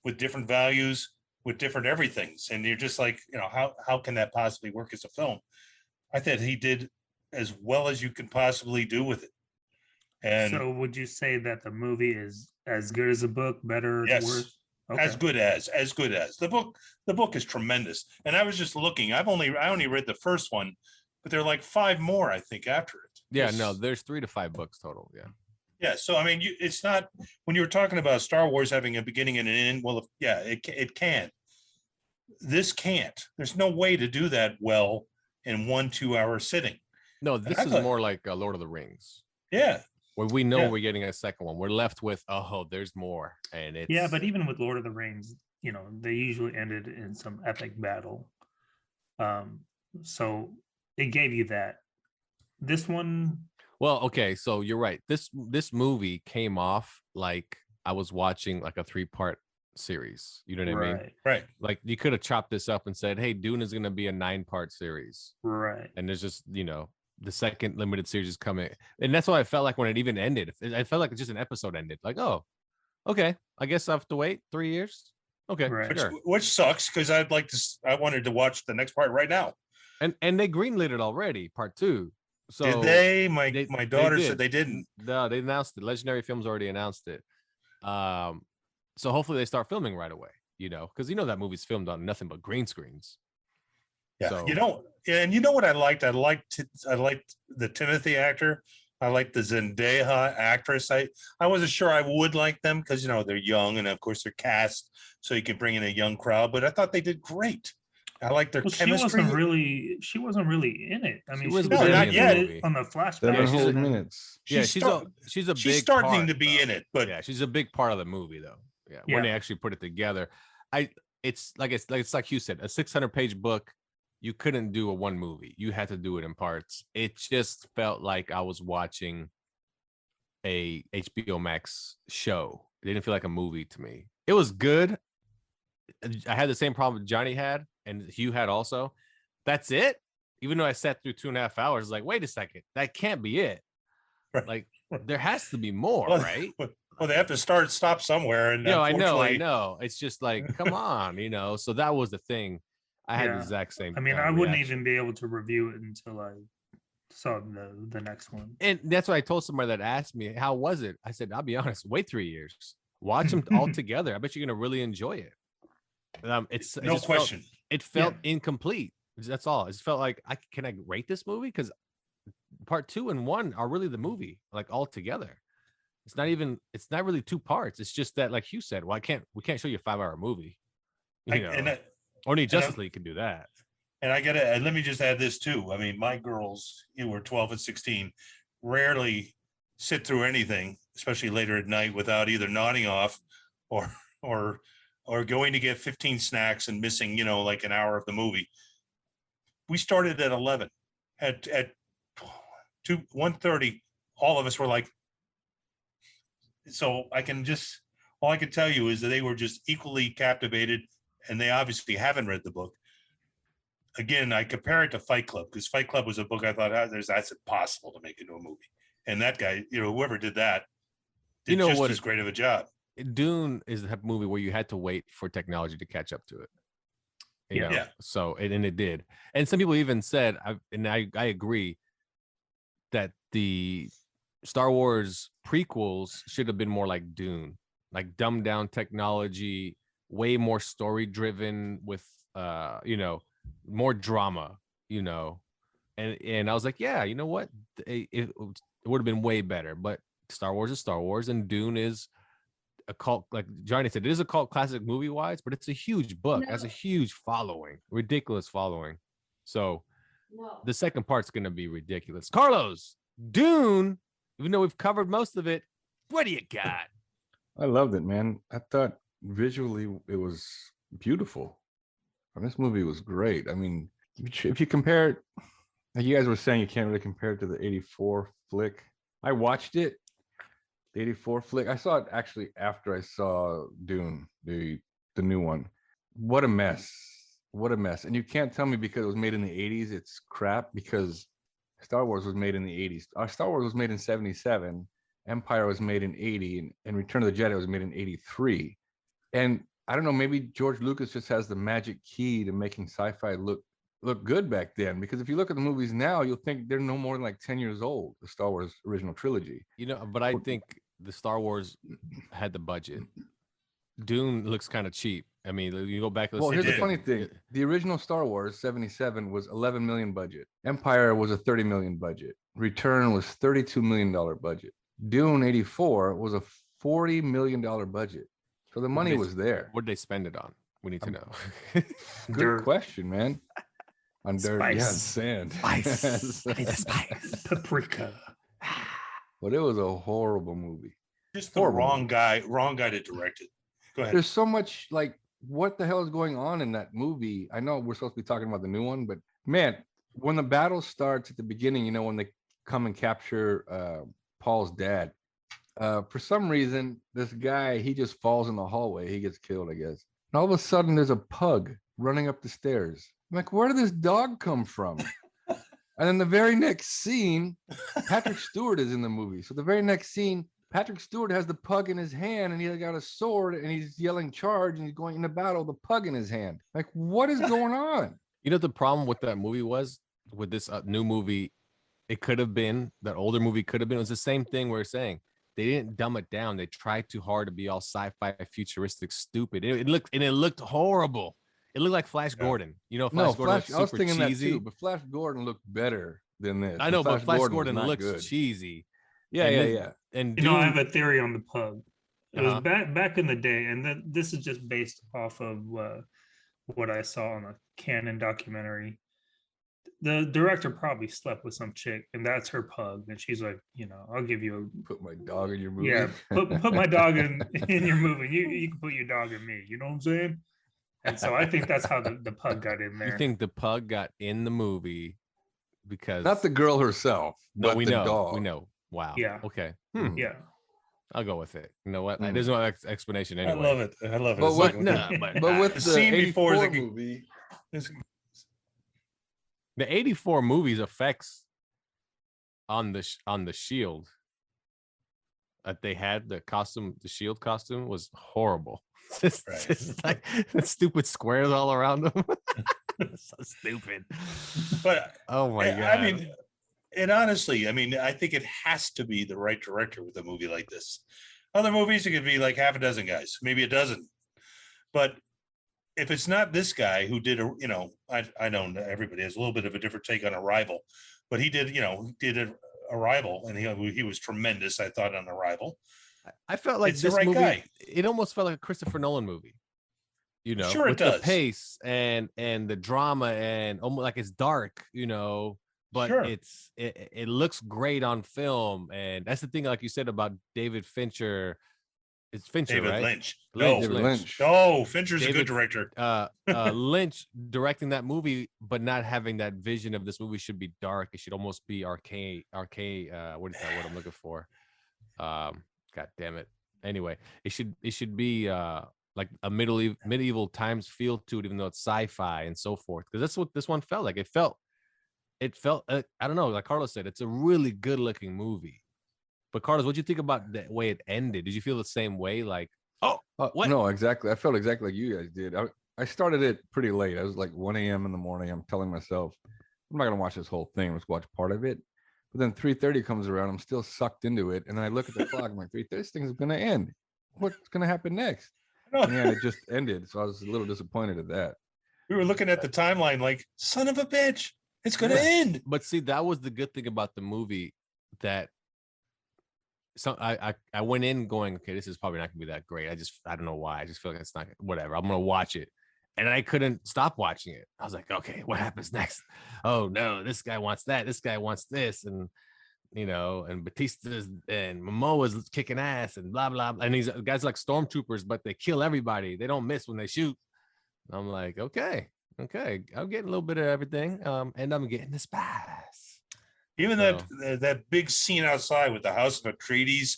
with different values, with different everythings. And you're just like, how can that possibly work as a film? I thought he did as well as you can possibly do with it. And so would you say that the movie is as good as the book, better, yes, worse? Okay. as good as the book is tremendous. And I was just looking, I only read the first one, but there are like 5 more, I think, after it. Yeah, no, there's 3 to 5 books total. Yeah. So, I mean, it's not, when you were talking about Star Wars having a beginning and an end, well, it can. This can't. There's no way to do that well in 1 2-hour sitting. No, this is more like Lord of the Rings. Yeah. Where we know we're getting a second one. We're left with, there's more. And it's... Yeah, but even with Lord of the Rings, they usually ended in some epic battle. So it gave you that. This one... Well, okay, so you're right. This movie came off like I was watching like a 3-part series. You know what I mean? Right. Like you could have chopped this up and said, hey, Dune is going to be a 9-part series. Right. And there's just, the second limited series is coming. And that's what I felt like when it even ended. I felt like just an episode ended. Like, oh, okay, I guess I have to wait 3 years. Okay, right. sure. Which sucks because I wanted to watch the next part right now. And they greenlit it already, part 2. So did they? My daughter said they didn't. No, they announced it. Legendary Films already announced it. So hopefully they start filming right away. Because that movie's filmed on nothing but green screens. Yeah, so, and you know what I liked? I liked the Timothy actor. I liked the Zendaya actress. I wasn't sure I would like them because they're young and of course they're cast so you can bring in a young crowd. But I thought they did great. I like their chemistry. She wasn't really in it. I mean, she not yet on the flashback. 7 whole minutes. Yeah, she's a big she's starting part, to be though. in it, but yeah, she's a big part of the movie though. Yeah, when they actually put it together, it's like you said, a 600-page book. You couldn't do a one movie. You had to do it in parts. It just felt like I was watching a HBO Max show. It didn't feel like a movie to me. It was good. I had the same problem Johnny had and Hugh had also. That's it. Even though I sat through 2.5 hours, like, wait a second, that can't be it. Right. Like, there has to be more, right? Well, they have to stop somewhere. And I know. It's just like, come on, So that was the thing. I had the exact same. I mean, I wouldn't even be able to review it until I saw the next one. And that's why I told somebody that asked me, how was it? I said, I'll be honest, wait 3 years. Watch them all together. I bet you're going to really enjoy it. No question. It felt incomplete. That's all. It felt like, can I rate this movie? Because part 2 and 1 are really the movie, like all together. It's not really 2 parts. It's just that, like Hugh said, we can't show you a 5-hour movie. Only Justice League can do that. And let me just add this too. I mean, my girls, were 12 and 16. rarely sit through anything, especially later at night, without either nodding off or or or going to get 15 snacks and missing, like an hour of the movie. We started at 11. At 1:30, all of us were like, so all I can tell you is that they were just equally captivated, and they obviously haven't read the book. Again, I compare it to Fight Club, because Fight Club was a book I thought, that's impossible to make into a movie. And that guy, whoever did that, did just as great of a job. Dune is the movie where you had to wait for technology to catch up to it. You know? So, and it did. And some people even said, I agree, that the Star Wars prequels should have been more like Dune, like dumbed down technology, way more story driven with, more drama, and I was like, yeah, you know what? It would have been way better, but Star Wars is Star Wars, and Dune is a cult, like Johnny said, it is a cult classic movie wise, but it's a huge book, has a huge following, ridiculous following. So the second part's going to be ridiculous. Carlos, Dune, even though we've covered most of it, what do you got? I loved it, man. I thought visually it was beautiful. This movie was great. I mean, if you compare it, like you guys were saying, you can't really compare it to the 84 flick. I watched it, the 84 flick. I saw it actually after I saw Dune, the new one. What a mess. What a mess. And you can't tell me because it was made in the 80s, it's crap, because Star Wars was made in the 80s. Our Star Wars was made in 77. Empire was made in 80, and Return of the Jedi was made in 83. And I don't know, maybe George Lucas just has the magic key to making sci-fi look good back then. Because if you look at the movies now, you'll think they're no more than like 10 years old, the Star Wars original trilogy. But I think the Star Wars had the budget. Dune looks kind of cheap. I mean, you go back. Well, here's the funny thing. The original Star Wars, 77, was 11 million budget. Empire was a 30 million budget. Return was $32 million budget. Dune 84 was a $40 million budget. So the money was there. What did they spend it on? We need to know. Good question, man. On dirt, sand. Spice. I need the spice. Paprika. But it was a horrible movie. Just the wrong guy to direct it. Go ahead. There's so much, like, what the hell is going on in that movie? I know we're supposed to be talking about the new one, but man, when the battle starts at the beginning, when they come and capture Paul's dad, for some reason, this guy, he just falls in the hallway. He gets killed, I guess. And all of a sudden, there's a pug running up the stairs. I'm like, where did this dog come from? And then the very next scene, Patrick Stewart is in the movie. So the very next scene, Patrick Stewart has the pug in his hand, and he's got a sword, and he's yelling charge, and he's going into battle with the pug in his hand. Like, what is going on? The problem with that movie was, with this new movie, it could have been, that older movie could have been, it was the same thing we're saying. They didn't dumb it down. They tried too hard to be all sci-fi, futuristic, stupid. It looked horrible. It looked like Flash Gordon. Flash Gordon looked super I was thinking cheesy. that too, but Flash Gordon looked better than this. I know, but Flash Gordon looks cheesy. Yeah. And I have a theory on the pug. It was back in the day, and this is just based off of what I saw on a Canon documentary. The director probably slept with some chick, and that's her pug, and she's like, I'll give you put my dog in your movie. Yeah, put my dog in your movie. You can put your dog in me. You know what I'm saying? And so I think that's how the pug got in there. You think the pug got in the movie because not the girl herself? No, but we the know. dog. We know. Wow. Yeah. Okay. Yeah. I'll go with it. You know what? There's no explanation anyway. I love it. But with the scene before the movie, the 84 movie's effects on the shield that they had, the shield costume was horrible. Just like stupid squares all around them. So stupid. But oh my god. I mean, and honestly, I think it has to be the right director with a movie like this. Other movies, it could be like half a dozen guys, maybe a dozen. But if it's not this guy who did I know everybody has a little bit of a different take on Arrival, but he did, Arrival, and he was tremendous, I thought, on Arrival. I felt like it's this the right movie, guy. It almost felt like a Christopher Nolan movie. Sure, with it does. The pace and the drama, and almost like it's dark, but Sure. it looks great on film, and that's the thing, like you said about David Fincher. It's Fincher, David right? Lynch. David Lynch. No, Fincher's a David- good director. Lynch directing that movie, but not having that vision of this movie should be dark. It should almost be arcane. What is that? What I'm looking for? God damn it. Anyway, it should be like a medieval times feel to it, even though it's sci-fi and so forth. Because that's what this one felt like. It felt. I don't know. Like Carlos said, it's a really good looking movie. But Carlos, what do you think about the way it ended? Did you feel the same way? Like, what? No, exactly. I felt exactly like you guys did. I started it pretty late. I was like 1 a.m. in the morning. I'm telling myself, I'm not gonna watch this whole thing. Let's watch part of it. But then 3:30 comes around. I'm still sucked into it, and then I look at the clock. I'm like, 3:30. This thing's gonna end. What's gonna happen next? And then it just ended. So I was a little disappointed at that. We were looking at the timeline like, son of a bitch, it's gonna end. But see, that was the good thing about the movie, that I went in going, okay, this is probably not gonna be that great. I don't know why. I just feel like it's not, whatever. I'm gonna watch it. And I couldn't stop watching it. I was like, okay, what happens next? Oh no, this guy wants that, this guy wants this, and and Batista's and Momoa's kicking ass and blah blah blah. And these guys are like stormtroopers, but they kill everybody. They don't miss when they shoot. I'm like, okay, I'm getting a little bit of everything. And I'm getting the spice. Even that big scene outside with the House of Atreides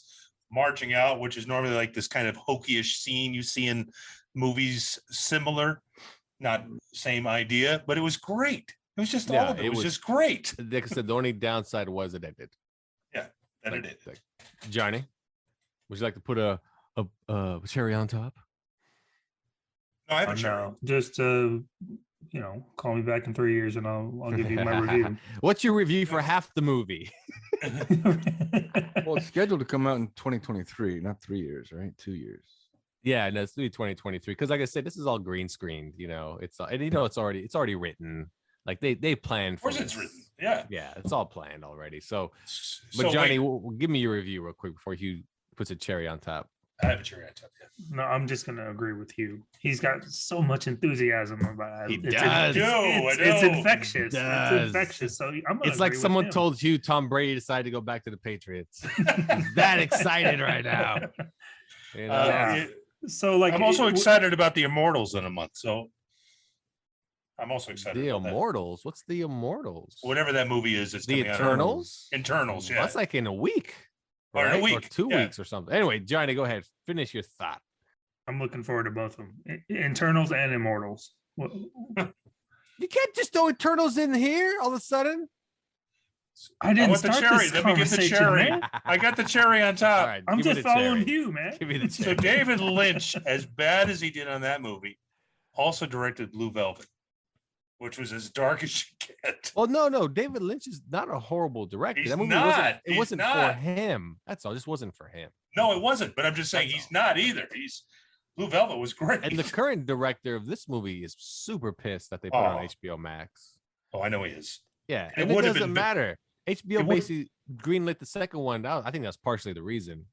marching out, which is normally like this kind of hokey-ish scene you see in movies similar, not same idea, but it was great. It was just all of it. It was just great. Like I said, the only downside was it ended. Yeah, that it did. Johnny, would you like to put a cherry on top? No, I have a cherry. No, just call me back in 3 years and I'll give you my review. What's your review for half the movie? Well, it's scheduled to come out in 2023, not 3 years, right? 2 years. Yeah, no, it's 2023. Because like I said, this is all green screened. It's it's already written. Like they planned for. Of course, it's written. Yeah, it's all planned already. So but Johnny, give me your review real quick before Hugh puts a cherry on top. I have a cherry on top. Yeah. No, I'm just gonna agree with you. He's got so much enthusiasm about it. He does. It's infectious. Does. It's infectious. So it's like someone told Hugh Tom Brady decided to go back to the Patriots. He's that excited right now. So like, I'm also excited about the Immortals in a month. So I'm also excited. The about Immortals. What's the Immortals? Whatever that movie is. It's the Eternals. Internals. Yeah, that's like in a week. Or right? in a week, or 2 weeks or something. Anyway, Johnny, go ahead. Finish your thought. I'm looking forward to both of them, Internals and Immortals. You can't just throw Eternals in here all of a sudden. I didn't want the start cherry. this Let me get the cherry. man. I got the cherry on top. All right, I'm give me just the following cherry. you, man. Give me the So cherry. David Lynch, as bad as he did on that movie, also directed Blue Velvet, which was as dark as you get. Well, no. David Lynch is not a horrible director. He's That movie not. wasn't for him. That's all. It just wasn't for him. No, it wasn't. But I'm just saying he's not either. Blue Velvet was great. And the current director of this movie is super pissed that they put it on HBO Max. Oh, I know he is. Yeah, It and it would have doesn't been- matter. HBO it would- basically greenlit the second one. I think that's partially the reason.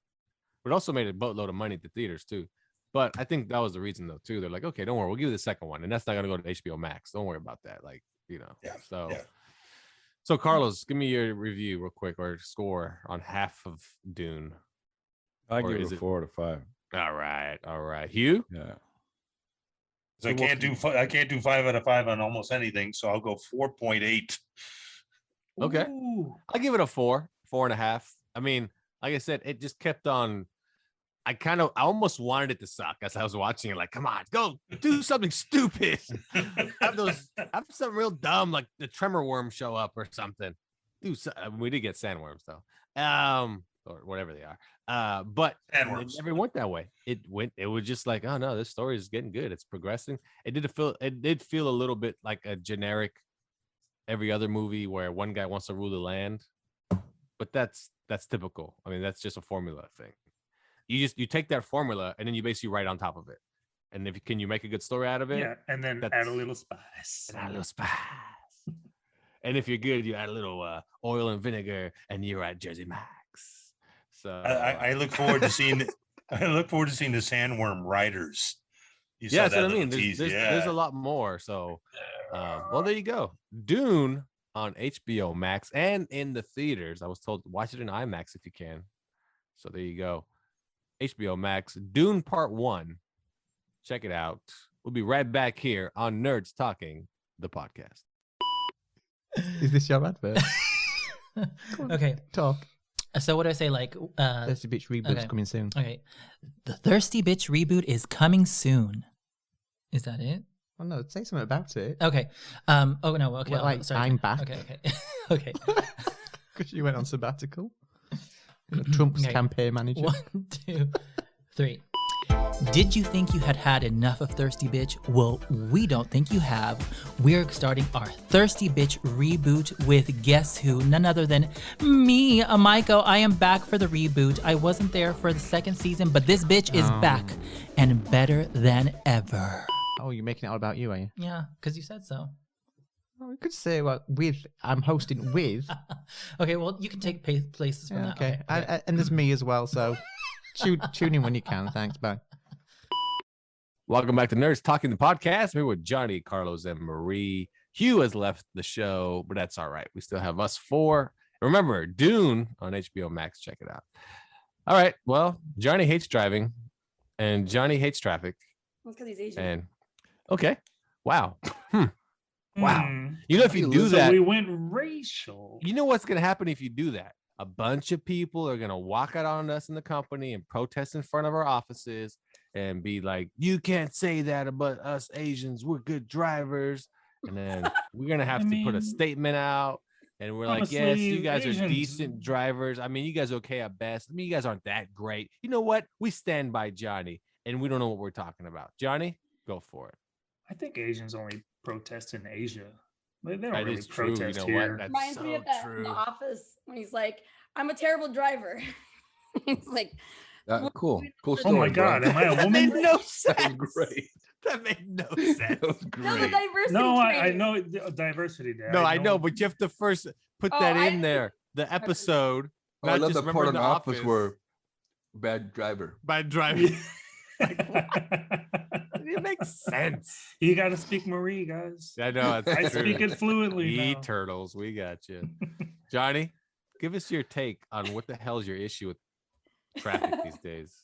But it also made a boatload of money at the theaters too. But I think that was the reason though too. They're like, okay, don't worry, we'll give you the second one, and that's not gonna go to HBO Max. Don't worry about that. Like, Yeah. So, Yeah. so Carlos, give me your review real quick or score on half of Dune. I Or give is it it- 4 out of 5. All right. Hugh? Yeah. So I can't do 5 out of 5 on almost anything. So I'll go 4.8. Okay. Ooh. I'll give it a 4.5. I mean, like I said, it just kept on. I almost wanted it to suck as I was watching it. Like, come on, go do something stupid. have something real dumb, like the tremor worm show up or something. We did get sandworms though, or whatever they are. But it Sandworms. never went that way. It was just like, oh no, this story is getting good. It's progressing. It did feel a little bit like a generic every other movie where one guy wants to rule the land, but that's typical. I mean, that's just a formula thing. You take that formula and then you basically write on top of it. And can you make a good story out of it? Yeah, and then add a little spice. And if you're good, you add a little oil and vinegar, and you're at Jersey Max. So I look forward to seeing. I look forward to seeing the Sandworm Riders. Yeah, that's what I mean. There's a lot more. So, well, there you go. Dune on HBO Max and in the theaters. I was told watch it in IMAX if you can. So there you go. HBO Max, Dune Part 1. Check it out. We'll be right back here on Nerds Talking, the podcast. Is this your advert? Okay. Talk. So what do I say? Like, Thirsty Bitch reboot's okay. coming soon. Okay. The Thirsty Bitch reboot is coming soon. Is that it? Oh no, say something about it. Okay. Oh no. Okay. Well, like, sorry. I'm back. Okay. Okay. Because you went on sabbatical. Trump's Okay. campaign manager. 1, 2, 3. Did you think you had enough of Thirsty Bitch? Well, we don't think you have. We're starting our Thirsty Bitch reboot with guess who? None other than me, Amaiko. I am back for the reboot. I wasn't there for the second season, but this bitch is back and better than ever. Oh, you're making it all about you, are you? Yeah, because you said so. Well, we could say, well, I'm hosting with. Okay, well, you can take places from Yeah, that. okay. And there's me as well, so tune in when you can. Thanks, bye. Welcome back to Nerds Talking, the podcast. We're with Johnny, Carlos, and Marie. Hugh has left the show, but that's all right. We still have us four. Remember, Dune on HBO Max. Check it out. All right. Well, Johnny hates driving, and Johnny hates traffic. That's because he's Asian. And okay. Wow. Wow. You know, if you do So that, we went racial. you know what's going to happen if you do that? A bunch of people are going to walk out on us in the company and protest in front of our offices and be like, you can't say that about us Asians. We're good drivers. And then we're going to have to put a statement out. And we're honestly, like, yes, you guys are Asians- decent drivers. I mean, you guys are okay at best. I mean, you guys aren't that great. You know what? We stand by Johnny and we don't know what we're talking about. Johnny, go for it. I think Asians only protest in Asia. They don't That really is true. You protest know here. what? That's Reminds me so of that in true. the office when he's like, I'm a terrible driver. He's like, Cool Oh story. my God, bro. am I a That made woman? no That sense. was great. That made no sense. That was no, the great. diversity. No, I training. know diversity. Dad. No, I know, but you have to first put Oh, that I in there. The episode. Oh, I not love just the part remember on the office where bad driver. by driving. It makes sense. You got to speak Marie, guys. I know. I It's true. speak it fluently Ye now. turtles, we got you. Johnny, give us your take on what the hell's your issue with traffic these days.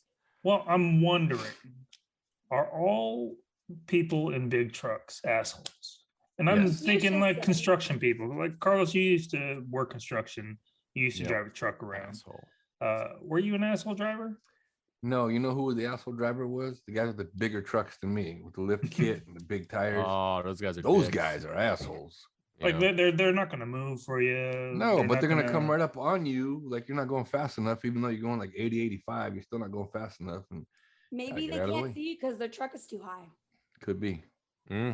Well, I'm wondering, are all people in big trucks assholes? And I'm Yes. thinking should like say. construction people. Like Carlos, you used to work construction. You used to Yep. drive a truck around. Asshole. Were you an asshole driver? No, you know who the asshole driver was? The guys with the bigger trucks than me, with the lift kit and the big tires. Oh, those guys are Those dicks. guys are assholes. You Like know? they're not gonna move for you. No, but not they're gonna come right up on you, like you're not going fast enough, even though you're going like 80, 85, you're still not going fast enough. And Maybe get they out of the can't way. see because their truck is too high. could be.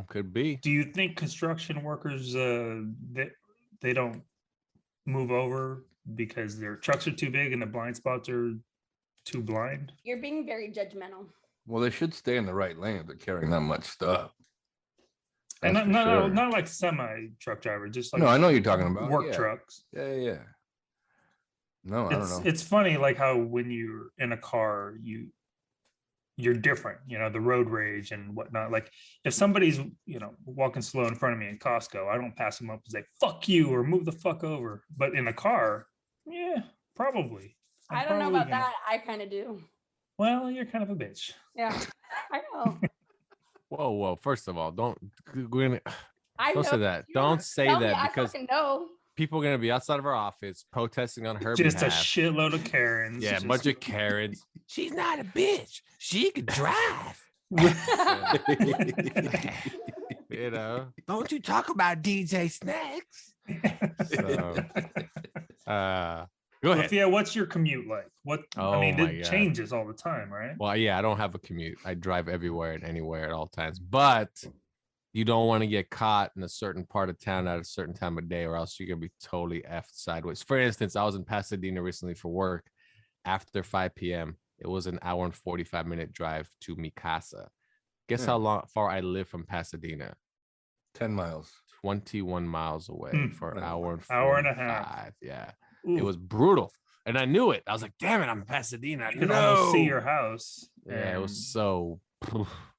Could be. Do you think construction workers they don't move over because their trucks are too big and the blind spots are too blind? You're being very judgmental. Well, they should stay in the right lane if they're carrying that much stuff. And That's not, for not, sure. not like semi truck driver, just like No, I know you're talking about work yeah. trucks. Yeah. No, I don't know. It's funny like how when you're in a car you're different, the road rage and whatnot. Like if somebody's walking slow in front of me in Costco, I don't pass them up and say fuck you or move the fuck over. But in a car, yeah, probably. I don't know about that. I kind of do. Well, you're kind of a bitch. Yeah, I know. Whoa. First of all, don't I don't know say that. you Don't are. say Tell me, that I because fucking know. people are gonna be outside of our office protesting on her Just a behalf. shitload of Karens. Yeah, a just- bunch of Karens. She's not a bitch. She can drive. Don't you talk about DJ Snacks. So, go ahead. Yeah, what's your commute like? Oh my it God. changes all the time, right? Well, yeah, I don't have a commute. I drive everywhere and anywhere at all times. But you don't want to get caught in a certain part of town at a certain time of day, or else you're gonna be totally effed sideways. For instance, I was in Pasadena recently for work. After 5 p.m., it was an hour and 45-minute drive to mi casa. Guess how far I live from Pasadena? 10 miles. 21 miles away for an hour and 45. Hour and a half. Yeah. Ooh. It was brutal. And I knew it. I was like, damn it, I'm in Pasadena. You can almost see your house. Yeah, it was and- so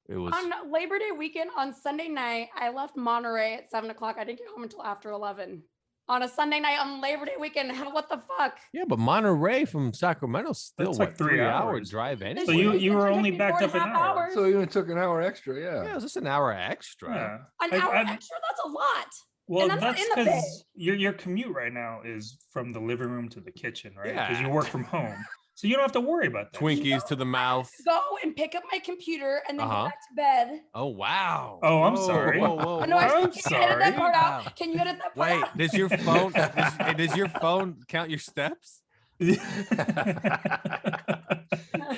it was On Labor Day weekend on Sunday night, I left Monterey at 7 o'clock. I didn't get home until after 11. on a Sunday night on Labor Day weekend. What the fuck? Yeah, but Monterey from Sacramento still That's what like 3 3-hour hours. drive anyway. So you were It took only me backed up an 4.5 hour. hours. So you only took an hour extra, Yeah, yeah. it's just an hour extra. Yeah. An hour extra? That's a lot. Well, And I'm not that's in the bay. because your commute right now is from the living room to the kitchen, right? Because Yeah. you work from home, so you don't have to worry about that. Twinkies to the mouth. Go and pick up my computer and then Uh-huh. go back to bed. Oh wow. Oh, I'm Whoa, sorry. Whoa, whoa, Oh, no, whoa. I'm can you edit that sorry. part Wow. out? Can you edit that part Wait, out? does your phone does your phone count your steps?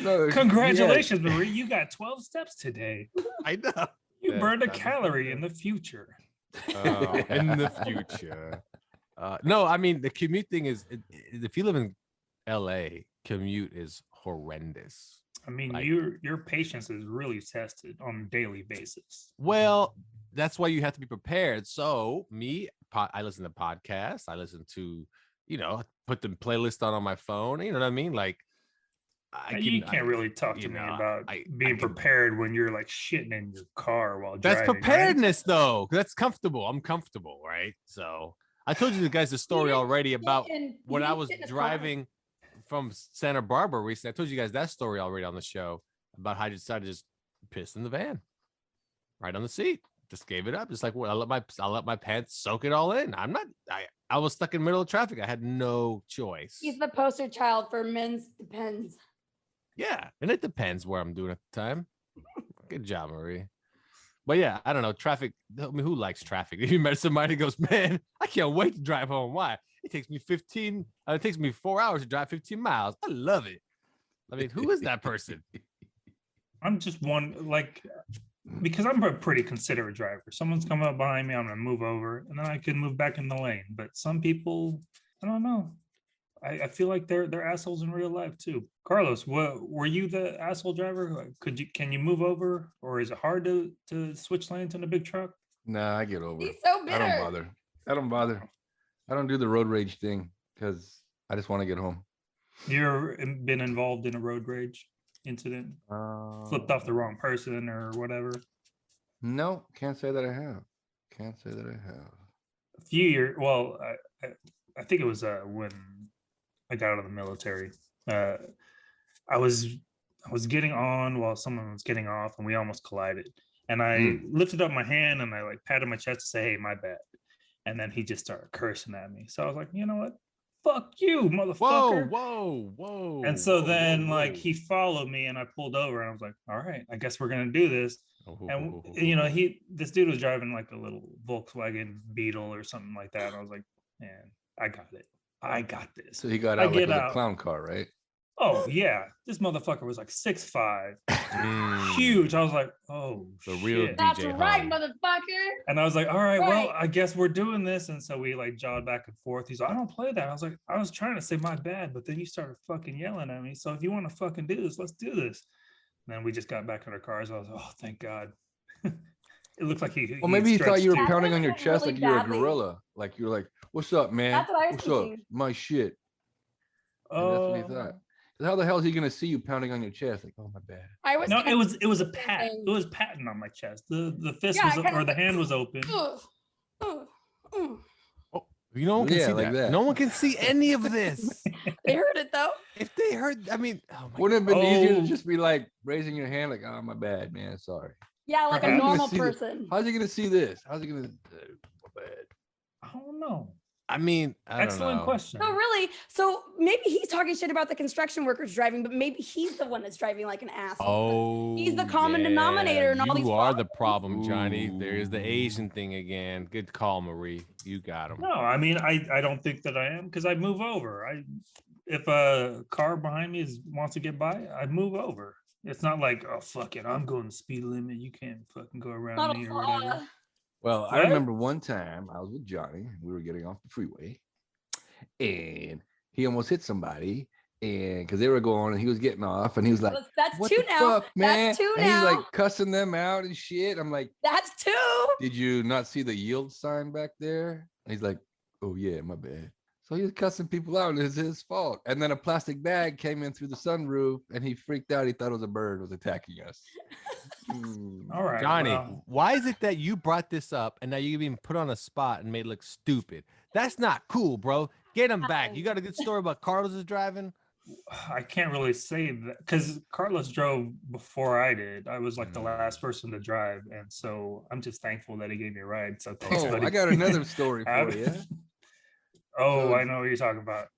No, Congratulations, Marie. You got 12 steps today. I know. You Yeah, burned a that was calorie good. in the future. In the future. No, I mean the commute thing is if you live in LA, commute is horrendous. I mean, Like- your patience is really tested on a daily basis. Well, that's why you have to be prepared. So I listen to podcasts. I listen to, put the playlist on my phone. You know what I mean? Like, You can't really talk to me about being prepared when you're like shitting in your car while That's driving. preparedness, though. That's comfortable. I'm comfortable, right? So I told you guys the story already about when I was driving from Santa Barbara recently. I told you guys that story already on the show about how I decided to just piss in the van, right on the seat. Just gave it up. It's like, well, I let my pants soak it all in. I was stuck in the middle of traffic. I had no choice. He's the poster child for men's depends. Yeah, and it depends where I'm doing at the time. Good job, Marie. But yeah, I don't know. Traffic. I mean, who likes traffic? If you met somebody who goes, man, I can't wait to drive home. Why? It takes me 4 hours to drive 15 miles. I love it. I mean, who is that person? I'm just because I'm a pretty considerate driver. Someone's coming up behind me, I'm gonna move over, and then I can move back in the lane. But some people, I don't know. I feel like they're assholes in real life too. Carlos, were you the asshole driver? Can you move over, or is it hard to switch lanes in a big truck? Nah, I get over it. He's so bitter. I don't bother. I don't do the road rage thing because I just want to get home. You ever been involved in a road rage incident? Flipped off the wrong person or whatever? No, can't say that I have. Can't say that I have. A few years. Well, I think it was when I got out of the military. I was getting on while someone was getting off, and we almost collided. And I lifted up my hand and I like patted my chest to say, "Hey, my bad." And then he just started cursing at me. So I was like, you know what? Fuck you, motherfucker. Whoa. And so then he followed me and I pulled over and I was like, all right, I guess we're going to do this. And this dude was driving like a little Volkswagen Beetle or something like that. And I was like, man, I got it. I got this. So he got out like it was a clown car, right? Oh yeah. This motherfucker was like 6'5", huge. I was like, oh, the real shit. That's DJ right, Hung. motherfucker. And I was like, all right, Right. well, I guess we're doing this. And so we like jawed back and forth. He's like, I don't play that. I was like, I was trying to say my bad, but then you started fucking yelling at me. So if you want to fucking do this, let's do this. And then we just got back in our cars. I was like, oh, thank God. It looked like Well, maybe he thought you were That pounding on would've your been chest really like you're a badly. gorilla. Like you're like, what's up, man? That's what I was What's up? thinking. My shit. And that's what he thought. How the hell is he gonna see you pounding on your chest? Like, oh my bad. I was No, kind it was a of pat. thinking- It was patting on my chest. The fist Yeah, I was kinda or the like, hand was open. Ugh, ugh, ugh. No one can Yeah, see like that. No one can see any of this. They heard it though. If they heard, I mean, oh my Wouldn't it have been easier to Oh. just be like raising your hand, like, oh my bad, man, sorry. Yeah, like a Perhaps. normal See the- person. How's he gonna see this? How's he gonna? My bad. I don't know. I mean, I don't Excellent know. question. No, really. So maybe he's talking shit about the construction workers driving, but maybe he's the one that's driving like an asshole. Oh, He's the common denominator in all these You are the problems. problem, Johnny. There's the Ooh. Asian thing again. Good call, Marie. You got him. No, I mean I don't think that I am because I move over. If a car behind me wants to get by, I move over. It's not like, oh fuck it, I'm going the speed limit. You can't fucking go around Not me a or whatever. flaw. Well, I What? remember one time I was with Johnny. We were getting off the freeway, and he almost hit somebody, and because they were going, and he was getting off, and he was like, That's "What two the now. fuck, man?" That's two and now. he's like cussing them out and shit. I'm like, That's two. "Did you not see the yield sign back there?" And he's like, "Oh yeah, my bad." So he was cussing people out, and it's his fault. And then a plastic bag came in through the sunroof, and he freaked out. He thought it was a bird was attacking us. All right, Johnny, well, why is it that you brought this up and now you're being put on a spot and made it look stupid? That's not cool, bro. Get him back. You got a good story about Carlos is driving? I can't really say that because Carlos drove before I did. I was like the last person to drive, and so I'm just thankful that he gave me a ride. So thanks, buddy. I got another story for you. Oh, So- I know what you're talking about.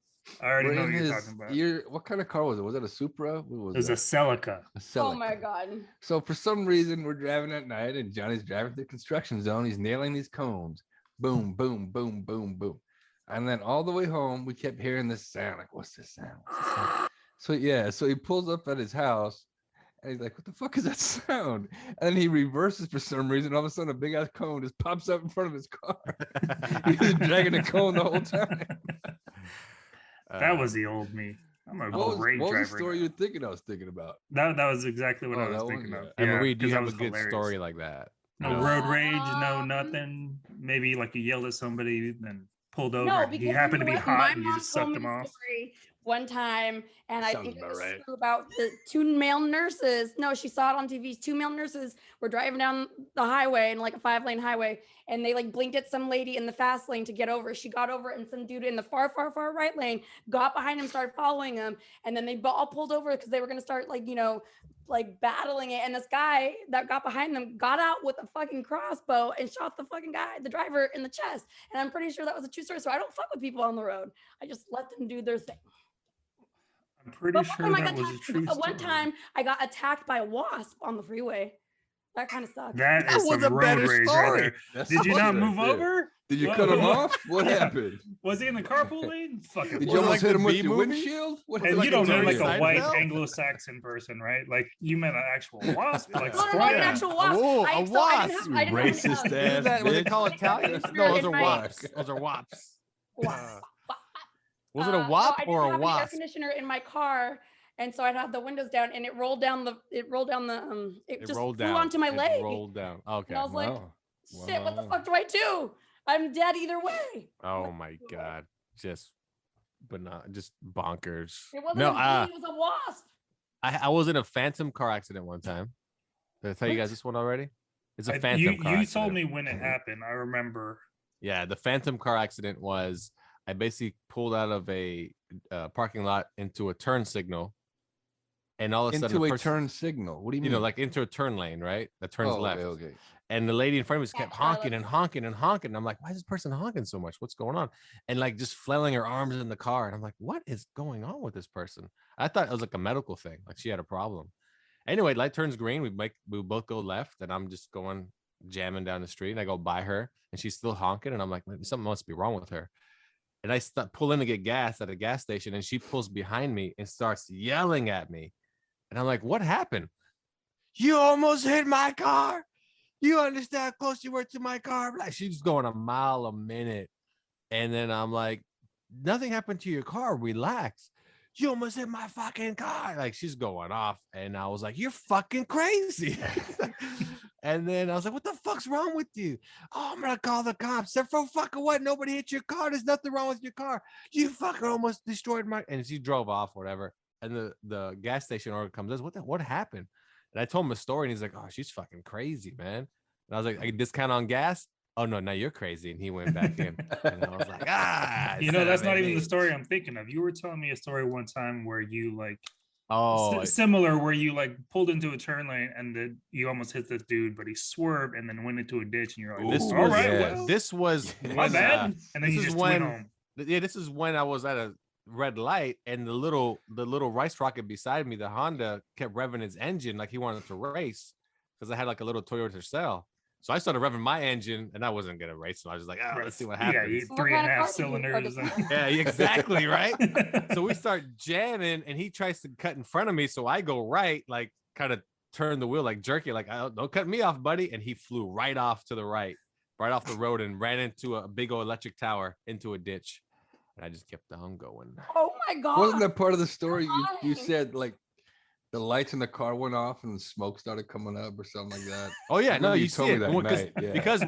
I already know what you're talking about. What kind of car was it? Was it a Supra? What was It was a that? Celica. A Celica. Oh my god. So for some reason, we're driving at night, and Johnny's driving through the construction zone. He's nailing these cones. Boom, boom, boom, boom, boom. And then all the way home, we kept hearing this sound. Like, what's this sound? What's this sound? So he pulls up at his house, and he's like, what the fuck is that sound? And then he reverses for some reason. All of a sudden, a big ass cone just pops up in front of his car. He was dragging a cone the whole time. That was the old me. I'm a What great was driver. the story you were thinking I was thinking about? That was exactly what Oh, I was that one? thinking of. And Marie, do 'cause you that have a was good hilarious. story like that? No road rage, no nothing. Maybe like you yelled at somebody, then pulled over. No, and because you happened to be what? hot My and you mom just told sucked me them the off. story one time, and I Sounds think it about was right. true about the two male nurses. No, she saw it on TV. Two male nurses were driving down the highway in like a 5-lane highway, and they like blinked at some lady in the fast lane to get over. She got over, and some dude in the far, far, far right lane got behind him, started following him, and then they all pulled over because they were gonna start like battling it. And this guy that got behind them got out with a fucking crossbow and shot the fucking guy, the driver, in the chest. And I'm pretty sure that was a true story. So I don't fuck with people on the road. I just let them do their thing. I'm pretty But sure one time I that got was a attacked- true story. one time I got attacked by a wasp on the freeway. That kind of sucks. That is was some a road better rage story. right there. That's Did you the not story move right there. over? Did you What- cut him what- off? What Yeah. happened? Was he in the carpool lane? Fucking. Did Was you it almost like hit the him with B your movie? windshield? What And like you a don't mean Jerry like a white Seinfeld? Anglo-Saxon person, right? Like you meant an actual wasp. Like No, not an yeah. actual wasp. Whoa, I a didn't wasp, have, you I didn't racist have, ass. Isn't that what they bitch. call Italians? No, those are In my- wops. Those are wops. wasp. Was it a No, wop I or didn't a have an air wasp? conditioner in my car, and so I'd have the windows down, and it rolled down the it It just rolled flew down. onto my It leg. rolled down. Okay. And I was like, Wow. shit, what the Wow. fuck do I do? I'm dead either way. Oh my god. Just just bonkers. It wasn't No, a bee, it was a wasp. I was in a phantom car accident one time. Did I tell you guys this one already? It's a phantom You car told accident. me when it happened. I remember. Yeah, the phantom car accident was I basically pulled out of a parking lot into a turn signal, and all of a sudden Into the a person- turn signal. What do you mean? like into a turn lane, right? That turns Oh, left. okay. And the lady in front of me just kept Yeah, honking Charlotte. and honking and honking. And I'm like, why is this person honking so much? What's going on? And like just flailing her arms in the car. And I'm like, what is going on with this person? I thought it was like a medical thing, like she had a problem. Anyway, light turns green. We both go left, and I'm just going jamming down the street. And I go by her, and she's still honking. And I'm like, maybe something must be wrong with her. And I pull in to get gas at a gas station, and she pulls behind me and starts yelling at me. And I'm like, what happened? You almost hit my car. You understand how close you were to my car? Like she's going a mile a minute. And then I'm like, nothing happened to your car. Relax. You almost hit my fucking car. Like she's going off. And I was like, you're fucking crazy. And then I was like, what the fuck's wrong with you? Oh, I'm gonna call the cops. They're for fucking what? Nobody hit your car. There's nothing wrong with your car. You fucker almost destroyed my. And she drove off, whatever. And the gas station owner comes in. What happened? And I told him a story, and he's like, oh, she's fucking crazy, man. And I was like, I can discount on gas. Oh no, now you're crazy. And he went back in. And I was like, You know, that's not even the story. story I'm thinking of. You were telling me a story one time where you like Oh, similar, where you like pulled into a turn lane and you almost hit this dude, but he swerved and then went into a ditch, and you're like, this "All was right, yeah, well, this was my when, bad." And then this you is just when- went home. yeah, this is when I was at a red light, and the little rice rocket beside me, the Honda, kept revving his engine like he wanted to race because I had like a little Toyota Cell. So I started revving my engine, and I wasn't gonna race. So I was just like, oh, let's see what Yeah, happens. you What 3.5 kind of car did you cylinders. order? Yeah, exactly, right? So we start jamming, and he tries to cut in front of me. So I go right, like kind of turn the wheel, like jerky, like, don't cut me off, buddy. And he flew right off to the right off the road, and ran into a big old electric tower into a ditch. And I just kept on going. Oh my god. Wasn't that part of the story you Why? said like the lights in the car went off and the smoke started coming up or something like that. Oh yeah, I no, remember you told see me it that night. Yeah. because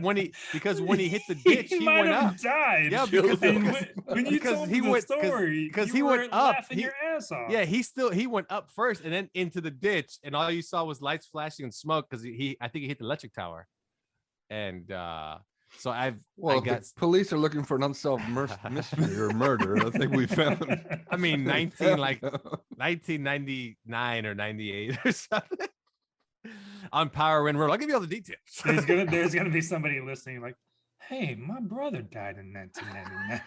when he hit the ditch, he might went have up. died. Yeah, And when you because told he me the went story, because you he were went up. laughing your ass off. Yeah, he went up first and then into the ditch, and all you saw was lights flashing and smoke because I think he hit the electric tower, and so I got the police are looking for an unsolved mystery or murder. I think we found. I mean 1999 or 98 or something on Power Run Road. I'll give you all the details. There's gonna be somebody listening like, hey, my brother died in 1999.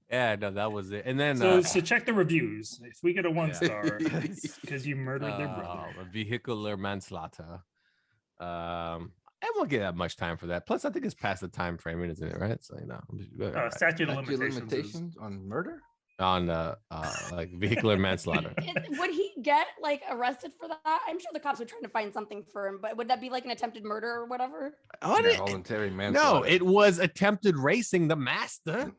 Yeah, no, that was it. And then so check the reviews. If we get a 1 star, it's because you murdered their brother. Vehicular manslaughter. I won't get that much time for that. Plus, I think it's past the time frame, isn't it? Right? So right. Statute of limitations on murder. On like vehicular manslaughter. Would he get like arrested for that? I'm sure the cops are trying to find something for him, but would that be like an attempted murder or whatever? Voluntary manslaughter. No, it was attempted racing the master,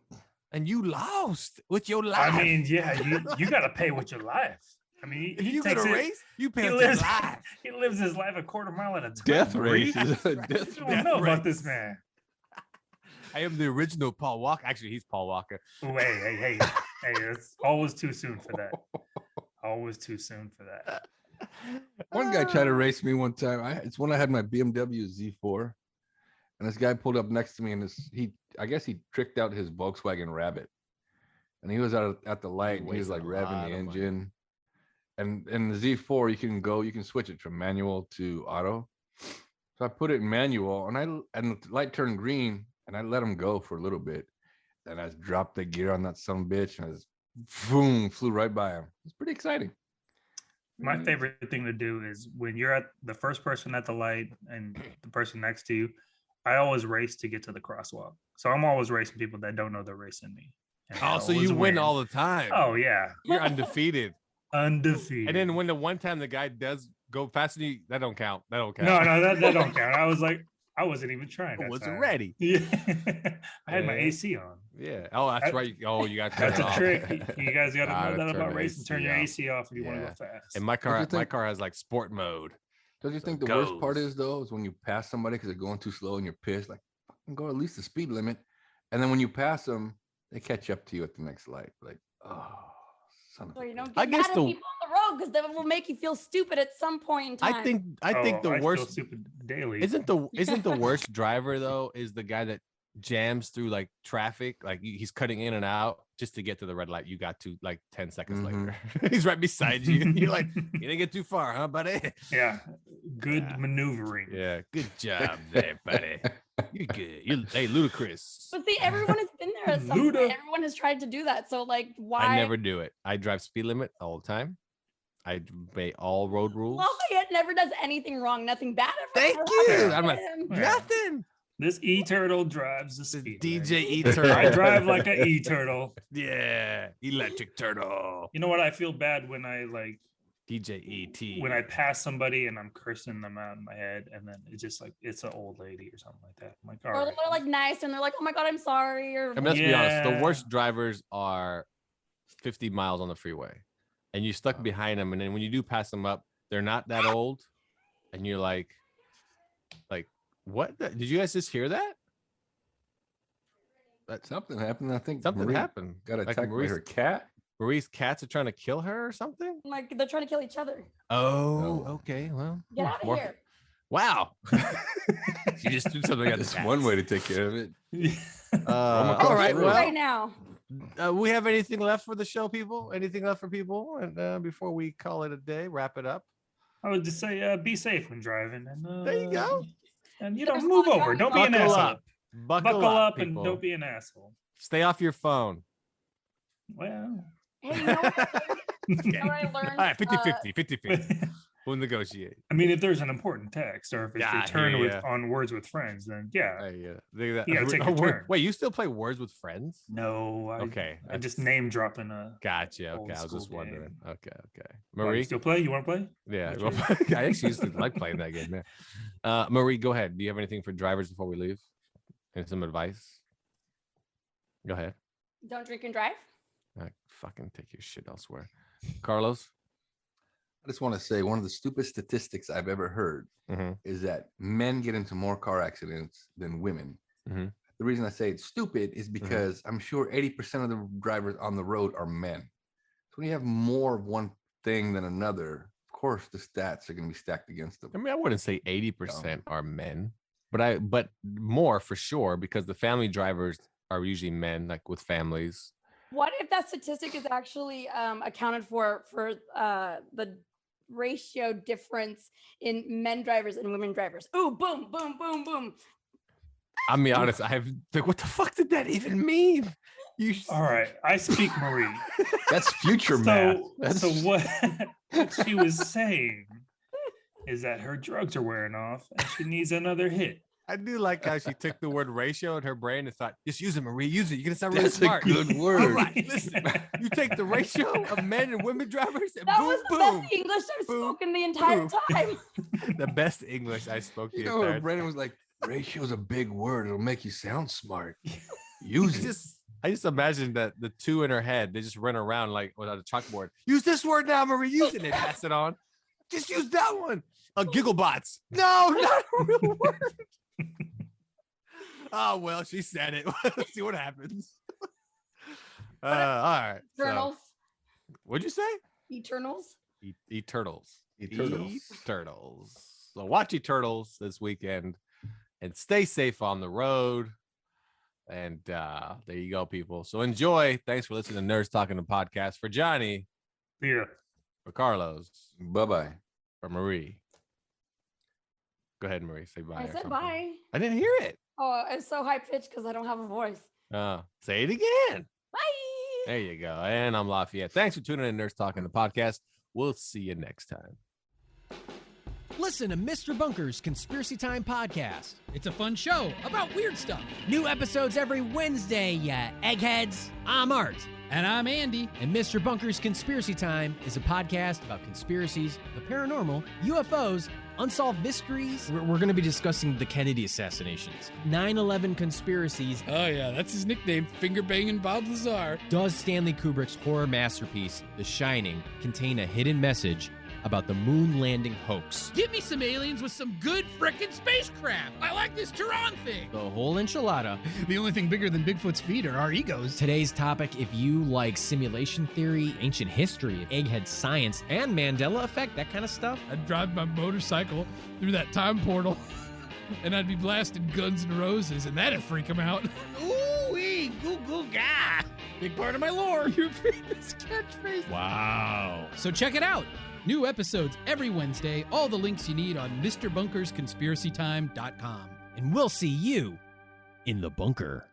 and you lost with your life. I mean, yeah, you got to pay with your life. I mean, if you takes a race, you pay with your life. He lives his life a quarter mile at a time. Death race. I don't know about this man. I am the original Paul Walker. Actually, he's Paul Walker. Hey, it's always too soon for that. Always too soon for that. One guy tried to race me one time. It's when I had my BMW Z4, and this guy pulled up next to me, and I guess he tricked out his Volkswagen Rabbit, and he was at the light, and he was like revving the engine. And in the Z4, you can switch it from manual to auto. So I put it in manual, and the light turned green, and I let him go for a little bit. Then I dropped the gear on that son of a bitch, and I just flew right by him. It's pretty exciting. My favorite thing to do is when you're at the first person at the light and the person next to you, I always race to get to the crosswalk. So I'm always racing people that don't know they're racing me. So you win all the time. Oh yeah, you're undefeated. Undefeated. And then when the one time the guy does go faster than you, that don't count. No, that don't count. I was like, I wasn't even trying. I wasn't ready. Yeah, I had my AC on. Yeah. Oh, that's right. Oh, you got that's a trick. You guys got to know that about racing. Turn your AC off if you want to go fast. And my car has like sport mode. Don't you think the worst part is though is when you pass somebody because they're going too slow and you're pissed, like go at least the speed limit, and then when you pass them, they catch up to you at the next light. Like, oh. So you don't get mad at people on the road because that will make you feel stupid at some point in time. I think the worst feel stupid daily. Isn't the worst driver though is the guy that jams through like traffic, like he's cutting in and out just to get to the red light. You got to like 10 seconds later. He's right beside you. You're like, you didn't get too far, huh, buddy? Yeah. Good maneuvering. Yeah. Good job there, buddy. You're good. Hey, ludicrous. But see, everyone has been there at some point. Everyone has tried to do that. So like, why? I never do it. I drive speed limit all the time. I obey all road rules. Lafayette never does anything wrong. Nothing bad ever. Thank you. I'm like, nothing. This E-Turtle drives the speed. DJ E-Turtle. I drive like an E-Turtle. Yeah. Electric turtle. You know what? I feel bad when I like DJ E.T. when I pass somebody and I'm cursing them out in my head, and then it's just like it's an old lady or something like that. I'm like, all right. Or they're like nice and they're like, oh my God, I'm sorry. Or let's be honest, the worst drivers are 50 miles on the freeway. And you're stuck behind them. And then when you do pass them up, they're not that old. And you're like, what? Did you guys just hear that? Something happened. I think something happened. Got attacked by her cat. Marie's cats are trying to kill her or something? Like they're trying to kill each other. Oh, okay. Well, get out of here. Wow. She just did something. That's one way to take care of it. All right. Well, right now. We have anything left for the show, people? Anything left for people? And before we call it a day, wrap it up. I would just say, be safe when driving. And there you go. And move over. Don't be an asshole. Buckle up and don't be an asshole. Stay off your phone. Well. Hey, you know what I learned? All right, 50-50. We'll negotiate. I mean, if there's an important text or if it's your turn on Words with Friends, then you gotta take your turn. Wait, you still play Words with Friends? No. I just name dropping a. Gotcha. Okay, I was just wondering. Game. Okay. Marie, you still play? You want to play? Yeah, I actually used to like playing that game. Yeah. Marie, go ahead. Do you have anything for drivers before we leave? And some advice? Go ahead. Don't drink and drive. Fucking take your shit elsewhere. Carlos? just want to say one of the stupidest statistics I've ever heard is that men get into more car accidents than women. The reason I say it's stupid is because I'm sure 80% of the drivers on the road are men. So when you have more of one thing than another, of course the stats are going to be stacked against them. I mean, I wouldn't say 80% are men, but more for sure, because the family drivers are usually men, like with families. What if that statistic is actually accounted for the ratio difference in men drivers and women drivers? Ooh, boom, boom, boom, boom. I mean, honestly, what the fuck did that even mean? All right, I speak Marie. That's future math. So what she was saying is that her drugs are wearing off and she needs another hit. I do like how she took the word ratio in her brain and thought, just use it, Marie, use it. You're going to sound really That's smart. a good word. All right, listen, you take the ratio of men and women drivers and That boom, was the boom. best English I've boom, spoken the entire boom. time. The best English I spoke the You know, entire her time. brain was like, ratio is a big word. It'll make you sound smart. Use it. I just imagine that the two in her head, they just run around like without a chalkboard. Use this word now, Marie. Use it. They pass it on. Just use that one. Giggle bots. No, not a real word. Oh, well, she said it. Let's see what happens. All right. Eternals. So, what'd you say? Eternals. Eternals. Eternals. Turtles. So watch Eternals this weekend and stay safe on the road. And there you go, people. So enjoy. Thanks for listening to Nerds Talking the Podcast. For Johnny. Yeah. For Carlos. Bye-bye. For Marie. Go ahead, Marie. Say bye. I or said something. bye. I didn't hear it. Oh, it's so high pitched because I don't have a voice. Say it again. Bye. There you go. And I'm Lafayette. Thanks for tuning in to Nerds Talking the Podcast. We'll see you next time. Listen to Mr. Bunker's Conspiracy Time podcast. It's a fun show about weird stuff. New episodes every Wednesday, ya eggheads. I'm Art. And I'm Andy. And Mr. Bunker's Conspiracy Time is a podcast about conspiracies, the paranormal, UFOs, unsolved mysteries. We're going to be discussing the Kennedy assassinations. 9/11 conspiracies. Oh, yeah, that's his nickname, Finger Banging Bob Lazar. Does Stanley Kubrick's horror masterpiece, The Shining, contain a hidden message about the moon landing hoax? Give me some aliens with some good frickin' spacecraft. I like this Tehran thing. The whole enchilada. The only thing bigger than Bigfoot's feet are our egos. Today's topic, if you like simulation theory, ancient history, egghead science, and Mandela effect, that kind of stuff. I'd drive my motorcycle through that time portal, and I'd be blasting Guns N' Roses, and that'd freak him out. Ooh-wee, goo-goo gah. Big part of my lore. Your famous catchphrase. Wow. So check it out. New episodes every Wednesday. All the links you need on MrBunkersConspiracyTime.com. And we'll see you in the bunker.